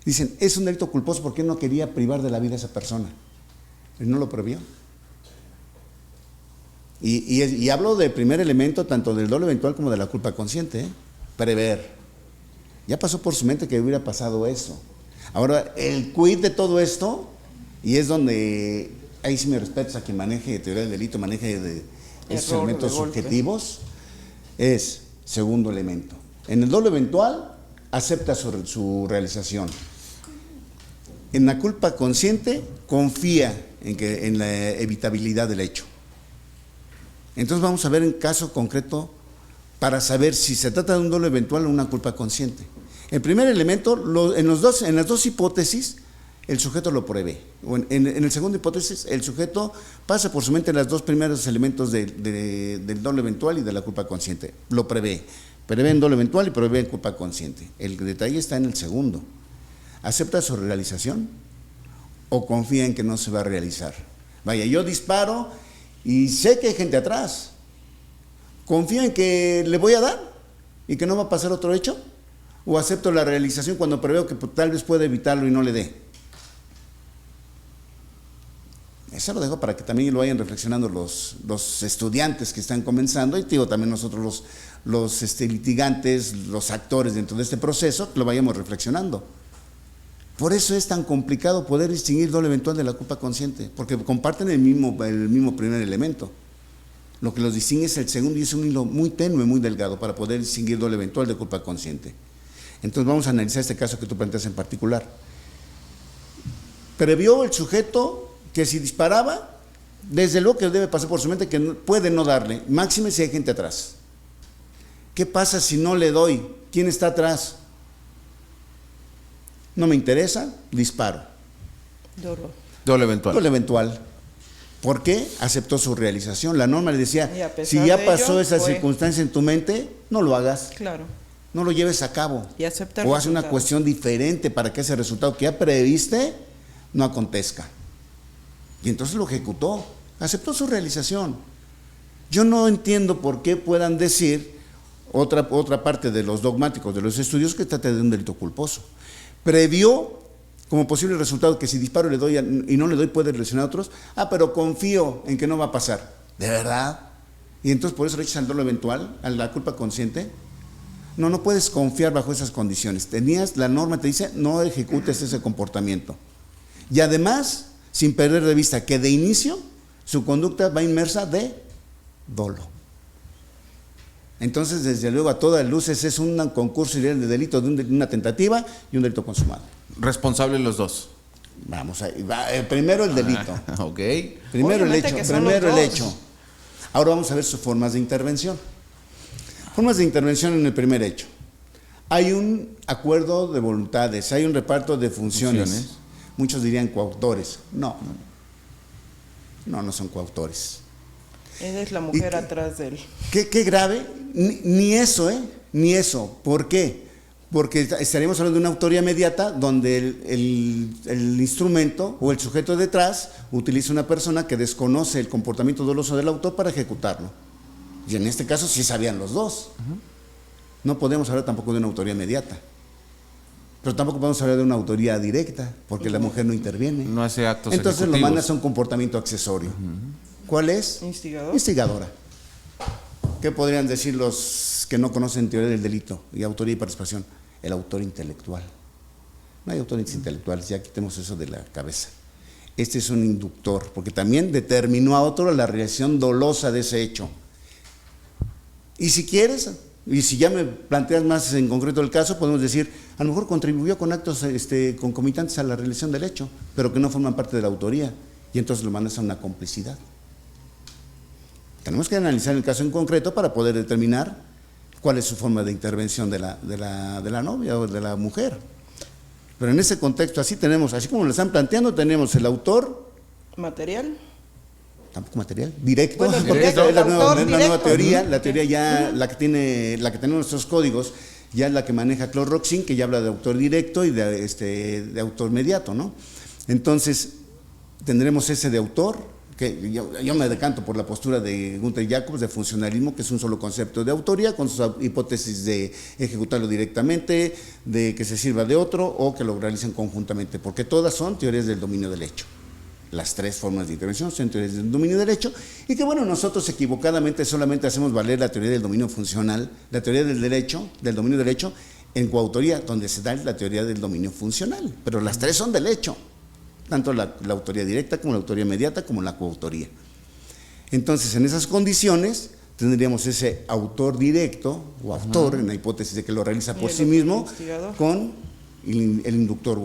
Dicen, es un delito culposo porque él no quería privar de la vida a esa persona. Él no lo previó. Y hablo del primer elemento, tanto del dolo eventual como de la culpa consciente, ¿eh? Prever. Ya pasó por su mente que hubiera pasado eso. Ahora, el quid de todo esto, y es donde, ahí sí me respetas a quien maneje teoría del delito, maneje esos elementos subjetivos, es segundo elemento. En el dolo eventual, acepta su realización. En la culpa consciente, confía en la evitabilidad del hecho. Entonces vamos a ver en caso concreto para saber si se trata de un dolo eventual o una culpa consciente. El primer elemento, en las dos hipótesis, el sujeto lo prevé. En el segundo hipótesis, el sujeto pasa por su mente los dos primeros elementos del dolo eventual y de la culpa consciente. Lo prevé. Prevé en dolo eventual y prevé en culpa consciente. El detalle está en el segundo. ¿Acepta su realización o confía en que no se va a realizar? Vaya, yo disparo y sé que hay gente atrás. ¿Confío en que le voy a dar y que no va a pasar otro hecho? ¿O acepto la realización cuando preveo que tal vez pueda evitarlo y no le dé? Eso lo dejo para que también lo vayan reflexionando los estudiantes que están comenzando, y digo también nosotros los litigantes, los actores dentro de este proceso, que lo vayamos reflexionando. Por eso es tan complicado poder distinguir dolo eventual de la culpa consciente, porque comparten el mismo primer elemento. Lo que los distingue es el segundo, y es un hilo muy tenue, muy delgado, para poder distinguir dolo eventual de culpa consciente. Entonces vamos a analizar este caso que tú planteas en particular. Previó el sujeto que si disparaba, desde luego que debe pasar por su mente que puede no darle, máxime si hay gente atrás. ¿Qué pasa si no le doy? ¿Quién está atrás? No me interesa, disparo. Dolo eventual. Dolo eventual. ¿Por qué? Aceptó su realización. La norma le decía, si ya pasó esa circunstancia en tu mente, no lo hagas. Claro. No lo lleves a cabo. Y aceptar o hace una cuestión diferente para que ese resultado que ya previste no acontezca. Y entonces lo ejecutó, aceptó su realización. Yo no entiendo por qué puedan decir otra parte de los dogmáticos de los estudios que trata de un delito culposo. Previó como posible resultado que si disparo le doy y no le doy puede lesionar a otros. Pero confío en que no va a pasar. ¿De verdad? Y entonces por eso le echas al dolo eventual, a la culpa consciente. No puedes confiar bajo esas condiciones. La norma te dice, no ejecutes ese comportamiento. Y además, sin perder de vista que de inicio su conducta va inmersa de dolo. Entonces, desde luego, a todas luces es un concurso ideal de delito, de una tentativa y un delito consumado. ¿Responsables los dos? Vamos ahí. Primero el delito. Ok. Primero el Obviamente hecho. que son Primero los el dos. hecho. Ahora vamos a ver sus formas de intervención. Formas de intervención en el primer hecho. Hay un acuerdo de voluntades, hay un reparto de funciones. Muchos dirían coautores. No son coautores. Ella es la mujer atrás de él. Qué grave, ni eso, ni eso. ¿Por qué? Porque estaríamos hablando de una autoría inmediata donde el instrumento o el sujeto detrás utiliza una persona que desconoce el comportamiento doloso del autor para ejecutarlo. Y en este caso sí sabían los dos. No podemos hablar tampoco de una autoría inmediata. Pero tampoco podemos hablar de una autoría directa, porque la mujer no interviene. No hace actos Entonces ejecutivos. lo mandas a un comportamiento accesorio. ¿Cuál es? ¿Instigador? Instigadora. ¿Qué podrían decir los que no conocen teoría del delito y autoría y participación? El autor intelectual. No hay autores intelectuales, ya quitemos eso de la cabeza. Este es un inductor, porque también determinó a otro la reacción dolosa de ese hecho. Y si quieres, y si ya me planteas más en concreto el caso, podemos decir, a lo mejor contribuyó con actos concomitantes a la realización del hecho, pero que no forman parte de la autoría, y entonces lo mandas a una complicidad. Tenemos que analizar el caso en concreto para poder determinar cuál es su forma de intervención de la novia o de la mujer. Pero en ese contexto así tenemos, así como lo están planteando, tenemos el autor. ¿Material? Tampoco material, directo, Bueno, porque directo, es la nueva directo. teoría, la teoría ya, la que tenemos en nuestros códigos, ya es la que maneja Claude Roxin, que ya habla de autor directo y de autor mediato, ¿no? Entonces, tendremos ese de autor, que yo me decanto por la postura de Gunther Jacobs, de funcionalismo, que es un solo concepto de autoría, con sus hipótesis de ejecutarlo directamente, de que se sirva de otro, o que lo realicen conjuntamente, porque todas son teorías del dominio del hecho. Las tres formas de intervención son teorías del dominio del hecho, y que bueno, nosotros equivocadamente solamente hacemos valer la teoría del dominio funcional, la teoría del derecho, del dominio del hecho, en coautoría, donde se da la teoría del dominio funcional, pero las tres son del hecho, tanto la autoría directa como la autoría inmediata como la coautoría. Entonces, en esas condiciones, tendríamos ese autor directo, o autor, en la hipótesis de que lo realiza por sí mismo, con el inductor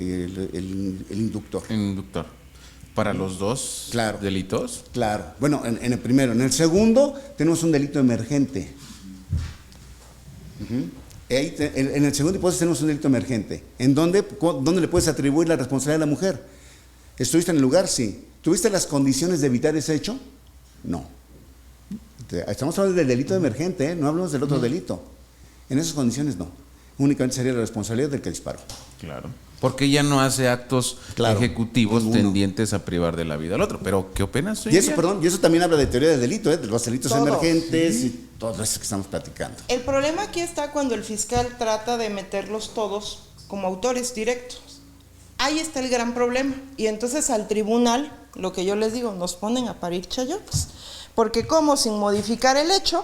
el inductor. El inductor. ¿Para los dos Claro. delitos? Claro. Bueno, en el primero. En el segundo, tenemos un delito emergente. En el segundo hipótesis tenemos un delito emergente. ¿En dónde le puedes atribuir la responsabilidad a la mujer? ¿Estuviste en el lugar? Sí. ¿Tuviste las condiciones de evitar ese hecho? No. Estamos hablando del delito emergente, no hablamos del otro delito. En esas condiciones no. Únicamente sería la responsabilidad del que disparó. Claro. Porque ella no hace actos ejecutivos ninguno. tendientes a privar de la vida al otro. ¿Pero qué opinas? Y eso, y eso también habla de teoría del delito, de los delitos Todo. emergentes y todo eso que estamos platicando. El problema aquí está cuando el fiscal trata de meterlos todos como autores directos. Ahí está el gran problema. Y entonces al tribunal, lo que yo les digo, nos ponen a parir chayopes. Porque como sin modificar el hecho,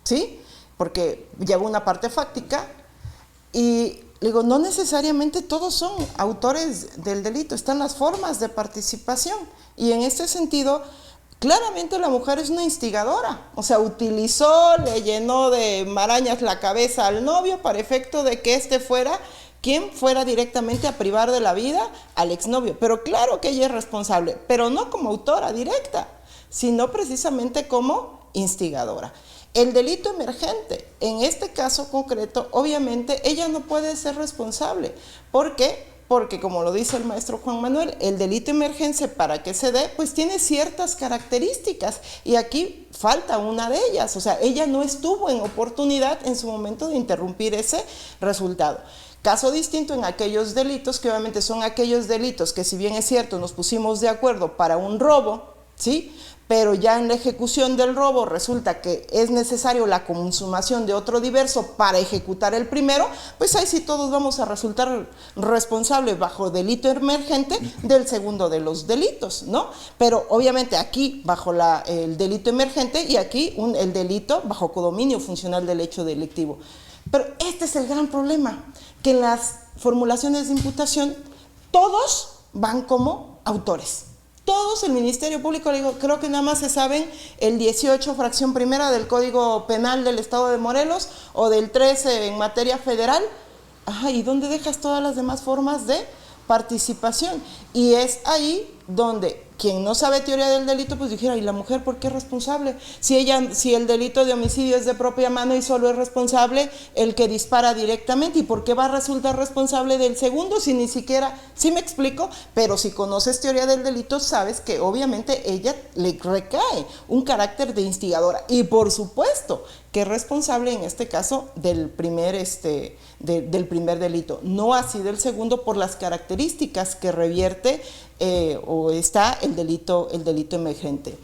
¿sí? Porque lleva una parte fáctica y digo, no necesariamente todos son autores del delito, están las formas de participación. Y en este sentido, claramente la mujer es una instigadora. O sea, utilizó, le llenó de marañas la cabeza al novio para efecto de que éste fuera quien fuera directamente a privar de la vida al exnovio. Pero claro que ella es responsable, pero no como autora directa, sino precisamente como instigadora. El delito emergente, en este caso concreto, obviamente ella no puede ser responsable. ¿Por qué? Porque como lo dice el maestro Juan Manuel, el delito emergente para que se dé, pues tiene ciertas características y aquí falta una de ellas. O sea, ella no estuvo en oportunidad en su momento de interrumpir ese resultado. Caso distinto en aquellos delitos que obviamente son aquellos delitos que si bien es cierto nos pusimos de acuerdo para un robo, ¿sí? Pero ya en la ejecución del robo resulta que es necesario la consumación de otro diverso para ejecutar el primero, pues ahí sí todos vamos a resultar responsables bajo delito emergente del segundo de los delitos, ¿no? Pero obviamente aquí bajo el delito emergente y aquí el delito bajo codominio funcional del hecho delictivo. Pero este es el gran problema, que en las formulaciones de imputación todos van como autores. Todos, el Ministerio Público, creo que nada más se saben el 18 fracción primera del Código Penal del Estado de Morelos o del 13 en materia federal. Ajá, ¿y dónde dejas todas las demás formas de participación? Y es ahí donde quien no sabe teoría del delito, pues dijera, ¿y la mujer por qué es responsable? Si el delito de homicidio es de propia mano y solo es responsable el que dispara directamente, ¿y por qué va a resultar responsable del segundo si ni siquiera, sí me explico? Pero si conoces teoría del delito, sabes que obviamente ella le recae un carácter de instigadora y por supuesto que es responsable en este caso del primer delito, no así del segundo por las características que revierte o está el delito emergente.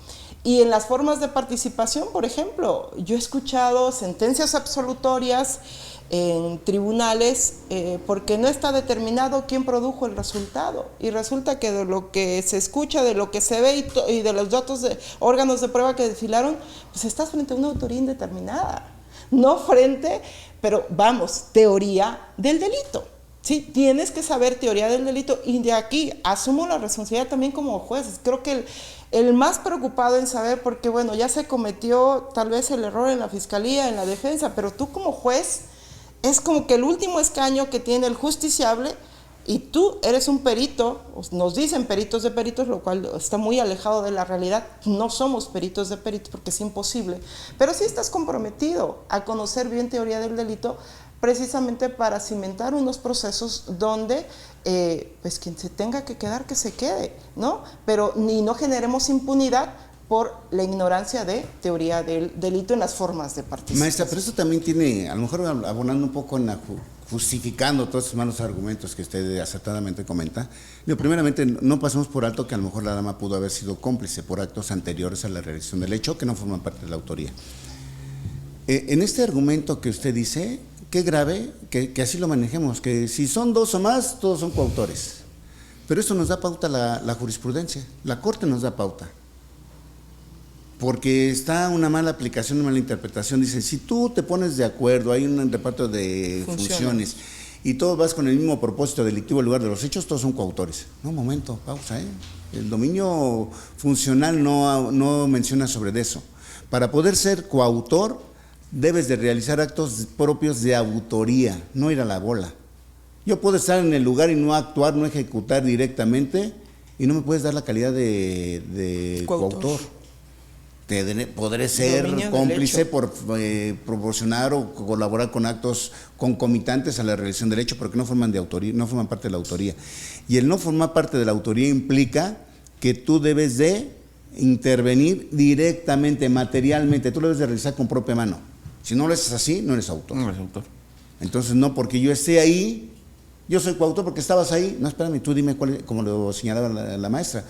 Y en las formas de participación, por ejemplo, yo he escuchado sentencias absolutorias en tribunales porque no está determinado quién produjo el resultado y resulta que de lo que se escucha, de lo que se ve y de los datos de órganos de prueba que desfilaron, pues estás frente a una autoría indeterminada, no frente, pero vamos, teoría del delito. Sí, tienes que saber teoría del delito y de aquí asumo la responsabilidad también como juez. Creo que el más preocupado en saber, porque bueno, ya se cometió tal vez el error en la fiscalía, en la defensa, pero tú como juez es como que el último escaño que tiene el justiciable y tú eres un perito, nos dicen peritos de peritos, lo cual está muy alejado de la realidad, no somos peritos de peritos porque es imposible, pero sí estás comprometido a conocer bien teoría del delito precisamente para cimentar unos procesos donde pues quien se tenga que quedar, que se quede, ¿no? Pero ni no generemos impunidad por la ignorancia de teoría del delito en las formas de participación. Maestra, pero esto también tiene, a lo mejor abonando un poco en justificando todos esos malos argumentos que usted acertadamente comenta. Primeramente, no pasemos por alto que a lo mejor la dama pudo haber sido cómplice por actos anteriores a la realización del hecho que no forman parte de la autoría. En este argumento que usted dice, qué grave que así lo manejemos, que si son dos o más, todos son coautores. Pero eso nos da pauta la jurisprudencia, la Corte nos da pauta. Porque está una mala aplicación, una mala interpretación. Dice, si tú te pones de acuerdo, hay un reparto de funciones y todos vas con el mismo propósito delictivo en lugar de los hechos, todos son coautores. No, momento, pausa, El dominio funcional no menciona sobre eso. Para poder ser coautor, debes de realizar actos propios de autoría, no ir a la bola. Yo puedo estar en el lugar y no actuar, no ejecutar directamente y no me puedes dar la calidad de coautor. Podré ser cómplice por proporcionar o colaborar con actos concomitantes a la realización del hecho porque no forman de autoría, no forman parte de la autoría. Y el no formar parte de la autoría implica que tú debes de intervenir directamente, materialmente, tú lo debes de realizar con propia mano. Si no lo haces así, no eres autor. No eres autor. Entonces, no porque yo esté ahí, yo soy coautor porque estabas ahí. No, espérame, tú dime cuál, como lo señalaba la maestra,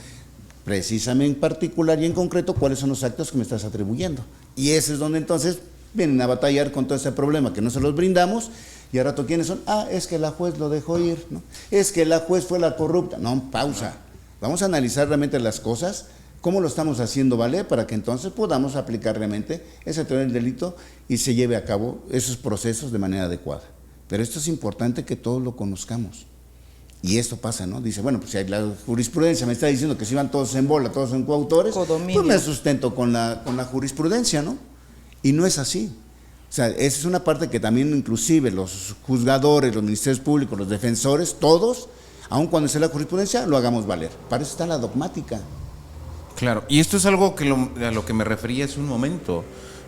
precisamente en particular y en concreto, cuáles son los actos que me estás atribuyendo. Y ese es donde entonces vienen a batallar con todo ese problema, que no se los brindamos, y al rato, ¿quiénes son? Es que la juez lo dejó ir, ¿no? Es que la juez fue la corrupta. No, pausa. Vamos a analizar realmente las cosas, cómo lo estamos haciendo valer para que entonces podamos aplicar realmente esa teoría del delito y se lleve a cabo esos procesos de manera adecuada. Pero esto es importante que todos lo conozcamos. Y esto pasa, ¿no? Dice, bueno, pues si la jurisprudencia me está diciendo que si van todos en bola, todos son coautores, Codominio. pues me sustento con la jurisprudencia, ¿no? Y no es así. O sea, esa es una parte que también inclusive los juzgadores, los ministerios públicos, los defensores, todos, aun cuando sea la jurisprudencia, lo hagamos valer. Para eso está la dogmática. Claro, y esto es algo que a lo que me refería hace un momento.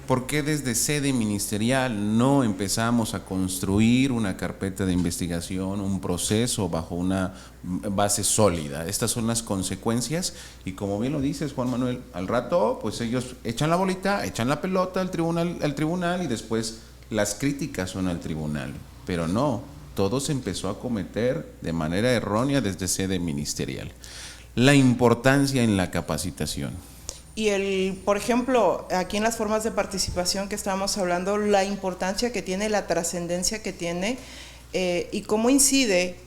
¿Por qué desde sede ministerial no empezamos a construir una carpeta de investigación, un proceso bajo una base sólida? Estas son las consecuencias y como bien lo dices, Juan Manuel, al rato pues ellos echan la bolita, echan la pelota al tribunal y después las críticas son al tribunal. Pero no, todo se empezó a cometer de manera errónea desde sede ministerial. La importancia en la capacitación. Y por ejemplo, aquí en las formas de participación que estábamos hablando, la importancia que tiene, la trascendencia que tiene y cómo incide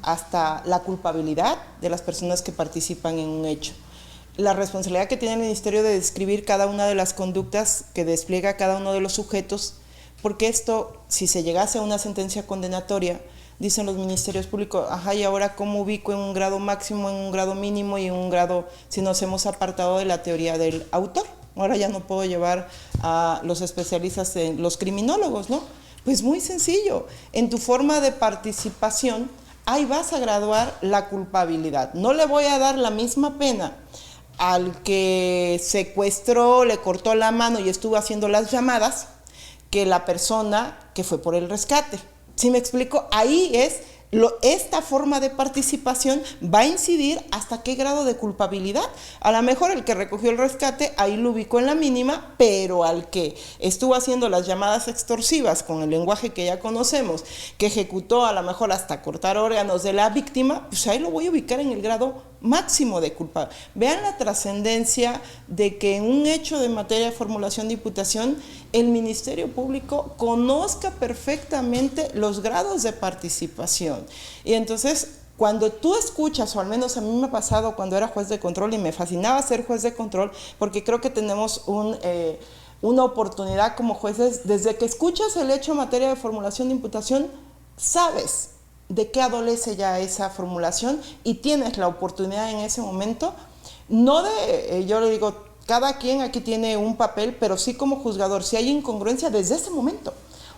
hasta la culpabilidad de las personas que participan en un hecho. La responsabilidad que tiene el Ministerio de describir cada una de las conductas que despliega cada uno de los sujetos, porque esto, si se llegase a una sentencia condenatoria, dicen los ministerios públicos, ajá, y ahora cómo ubico en un grado máximo, en un grado mínimo y en un grado, si nos hemos apartado de la teoría del autor. Ahora ya no puedo llevar a los especialistas, los criminólogos, ¿no? Pues muy sencillo, en tu forma de participación, ahí vas a graduar la culpabilidad. No le voy a dar la misma pena al que secuestró, le cortó la mano y estuvo haciendo las llamadas, que la persona que fue por el rescate. ¿Sí me explico? Ahí es, esta forma de participación va a incidir hasta qué grado de culpabilidad. A lo mejor el que recogió el rescate, ahí lo ubicó en la mínima, pero al que estuvo haciendo las llamadas extorsivas con el lenguaje que ya conocemos, que ejecutó a lo mejor hasta cortar órganos de la víctima, pues ahí lo voy a ubicar en el grado máximo de culpa. Vean la trascendencia de que en un hecho de materia de formulación de imputación, el Ministerio Público conozca perfectamente los grados de participación. Y entonces, cuando tú escuchas, o al menos a mí me ha pasado cuando era juez de control, y me fascinaba ser juez de control, porque creo que tenemos una oportunidad como jueces, desde que escuchas el hecho en materia de formulación de imputación, sabes de qué adolece ya esa formulación y tienes la oportunidad en ese momento, no de, yo le digo, cada quien aquí tiene un papel, pero sí como juzgador, si hay incongruencia desde ese momento,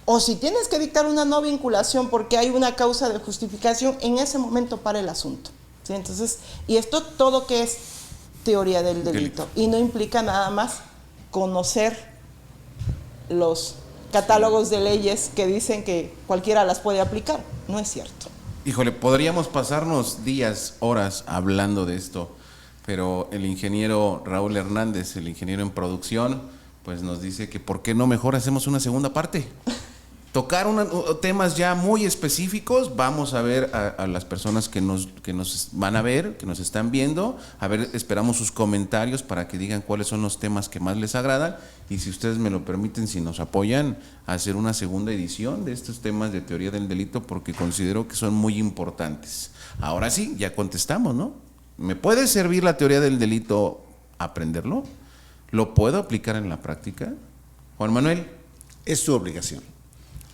o si tienes que dictar una no vinculación porque hay una causa de justificación, en ese momento para el asunto, ¿sí? Entonces, y esto todo que es teoría del delito, y no implica nada más conocer los catálogos de leyes que dicen que cualquiera las puede aplicar. No es cierto. Híjole, podríamos pasarnos días, horas hablando de esto, pero el ingeniero Raúl Hernández, el ingeniero en producción, pues nos dice que ¿por qué no mejor hacemos una segunda parte? Tocar temas ya muy específicos. Vamos a ver a las personas que nos van a ver, que nos están viendo. A ver, esperamos sus comentarios para que digan cuáles son los temas que más les agradan. Y si ustedes me lo permiten, si nos apoyan, a hacer una segunda edición de estos temas de teoría del delito, porque considero que son muy importantes. Ahora sí, ya contestamos, ¿no? ¿Me puede servir la teoría del delito aprenderlo? ¿Lo puedo aplicar en la práctica? Juan Manuel. Es su obligación.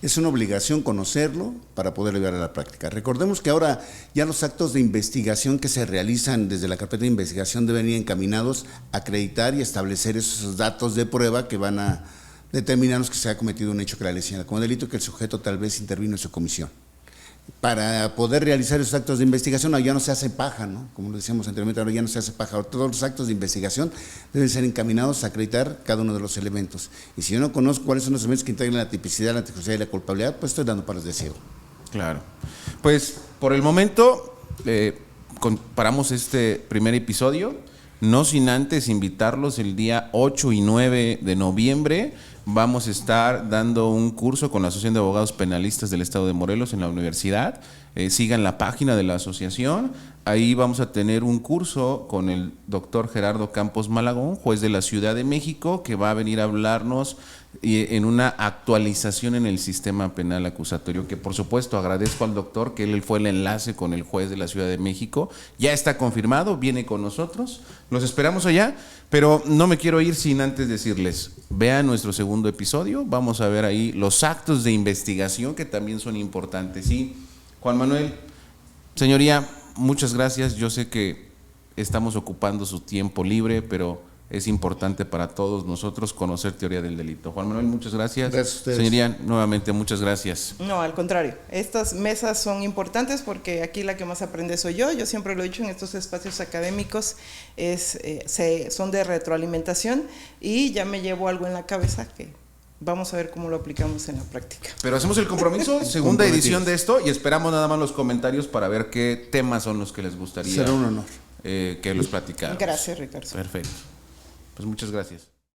Es una obligación conocerlo para poderlo llevar a la práctica. Recordemos que ahora ya los actos de investigación que se realizan desde la carpeta de investigación deben ir encaminados a acreditar y establecer esos datos de prueba que van a determinarnos que se ha cometido un hecho que la ley señala como delito, que el sujeto tal vez intervino en su comisión. Para poder realizar esos actos de investigación, ya no se hace paja, ¿no? Como lo decíamos anteriormente, ahora ya no se hace paja. Ahora, todos los actos de investigación deben ser encaminados a acreditar cada uno de los elementos. Y si yo no conozco cuáles son los elementos que integran la tipicidad, la antijusticia y la culpabilidad, pues estoy dando palos de ciego. Claro. Pues por el momento paramos este primer episodio, no sin antes invitarlos el día 8 y 9 de noviembre. Vamos a estar dando un curso con la Asociación de Abogados Penalistas del Estado de Morelos en la universidad. Sigan la página de la asociación. Ahí vamos a tener un curso con el doctor Gerardo Campos Malagón, juez de la Ciudad de México, que va a venir a hablarnos en una actualización en el sistema penal acusatorio, que por supuesto agradezco al doctor que él fue el enlace con el juez de la Ciudad de México. Ya está confirmado, viene con nosotros, los esperamos allá, pero no me quiero ir sin antes decirles, vean nuestro segundo episodio, vamos a ver ahí los actos de investigación que también son importantes. Y Juan Manuel, señoría, muchas gracias, yo sé que estamos ocupando su tiempo libre, pero es importante para todos nosotros conocer teoría del delito. Juan Manuel, muchas gracias. Gracias a ustedes. Señoría, nuevamente muchas gracias. No, al contrario, estas mesas son importantes porque aquí la que más aprende soy yo. Yo siempre lo he dicho en estos espacios académicos, son de retroalimentación y ya me llevo algo en la cabeza que vamos a ver cómo lo aplicamos en la práctica. Pero hacemos el compromiso, segunda edición de esto, y esperamos nada más los comentarios para ver qué temas son los que les gustaría. Será un honor. Que los platicaran. Gracias, Ricardo. Perfecto. Pues muchas gracias.